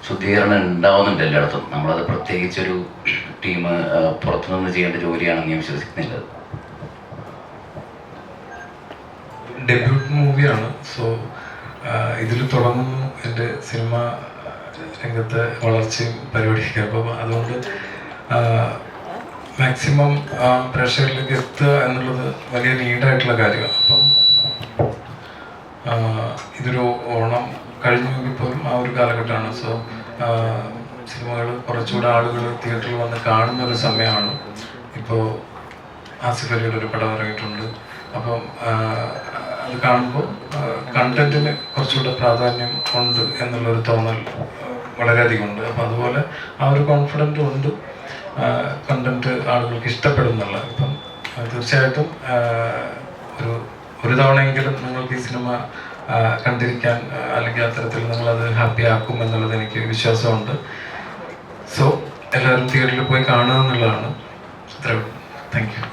ശുദ്ധീകരണം ഉണ്ടാവുന്നുണ്ട് എല്ലായിടത്തും. നമ്മളത് പ്രത്യേകിച്ചൊരു ടീം പുറത്തുനിന്ന് ചെയ്യേണ്ട ജോലിയാണെന്ന് ഞാൻ വിശ്വസിക്കുന്നില്ല. ഡെബ്യൂട്ട് മൂവിയാണ്. സോ ഇതിൽ തുടങ്ങുന്നു എൻ്റെ സിനിമ രംഗത്തെ വളർച്ചയും പരിപാടിയൊക്കെ. അപ്പം അതുകൊണ്ട് മാക്സിമം പ്രേക്ഷകരിലേക്ക് എത്തുക എന്നുള്ളത് വലിയ നീഡായിട്ടുള്ള കാര്യമാണ്. അപ്പം ഇതൊരു ഓണം കഴിഞ്ഞെങ്കിൽ പോലും ആ ഒരു കാലഘട്ടമാണ്. സോ സിനിമകൾ കുറച്ചുകൂടെ ആളുകൾ തിയേറ്ററിൽ വന്ന് കാണുന്ന ഒരു സമയമാണ്. ഇപ്പോൾ ആസിഫ് അലിയുടെ ഒരു പടം ഇറങ്ങിയിട്ടുണ്ട്. അപ്പം അത് കാണുമ്പോൾ കണ്ടന്റിന് കുറച്ചുകൂടെ പ്രാധാന്യം ഉണ്ട് എന്നുള്ളൊരു തോന്നൽ വളരെയധികം ഉണ്ട്. അപ്പം അതുപോലെ ആ ഒരു കോൺഫിഡൻറ്റും ഉണ്ട്, കണ്ടന്റ് ആളുകൾക്ക് ഇഷ്ടപ്പെടുന്നുള്ള. ഇപ്പം തീർച്ചയായിട്ടും ഒരു തവണയെങ്കിലും നിങ്ങൾക്ക് ഈ സിനിമ കണ്ടിരിക്കാൻ അല്ലെങ്കിൽ അത്തരത്തിൽ നിങ്ങളത് ഹാപ്പി ആക്കും എന്നുള്ളത് എനിക്ക് വിശ്വാസമുണ്ട്. സോ എല്ലാവരും തിയേറ്ററിൽ പോയി കാണുക എന്നുള്ളതാണ്. Thank you.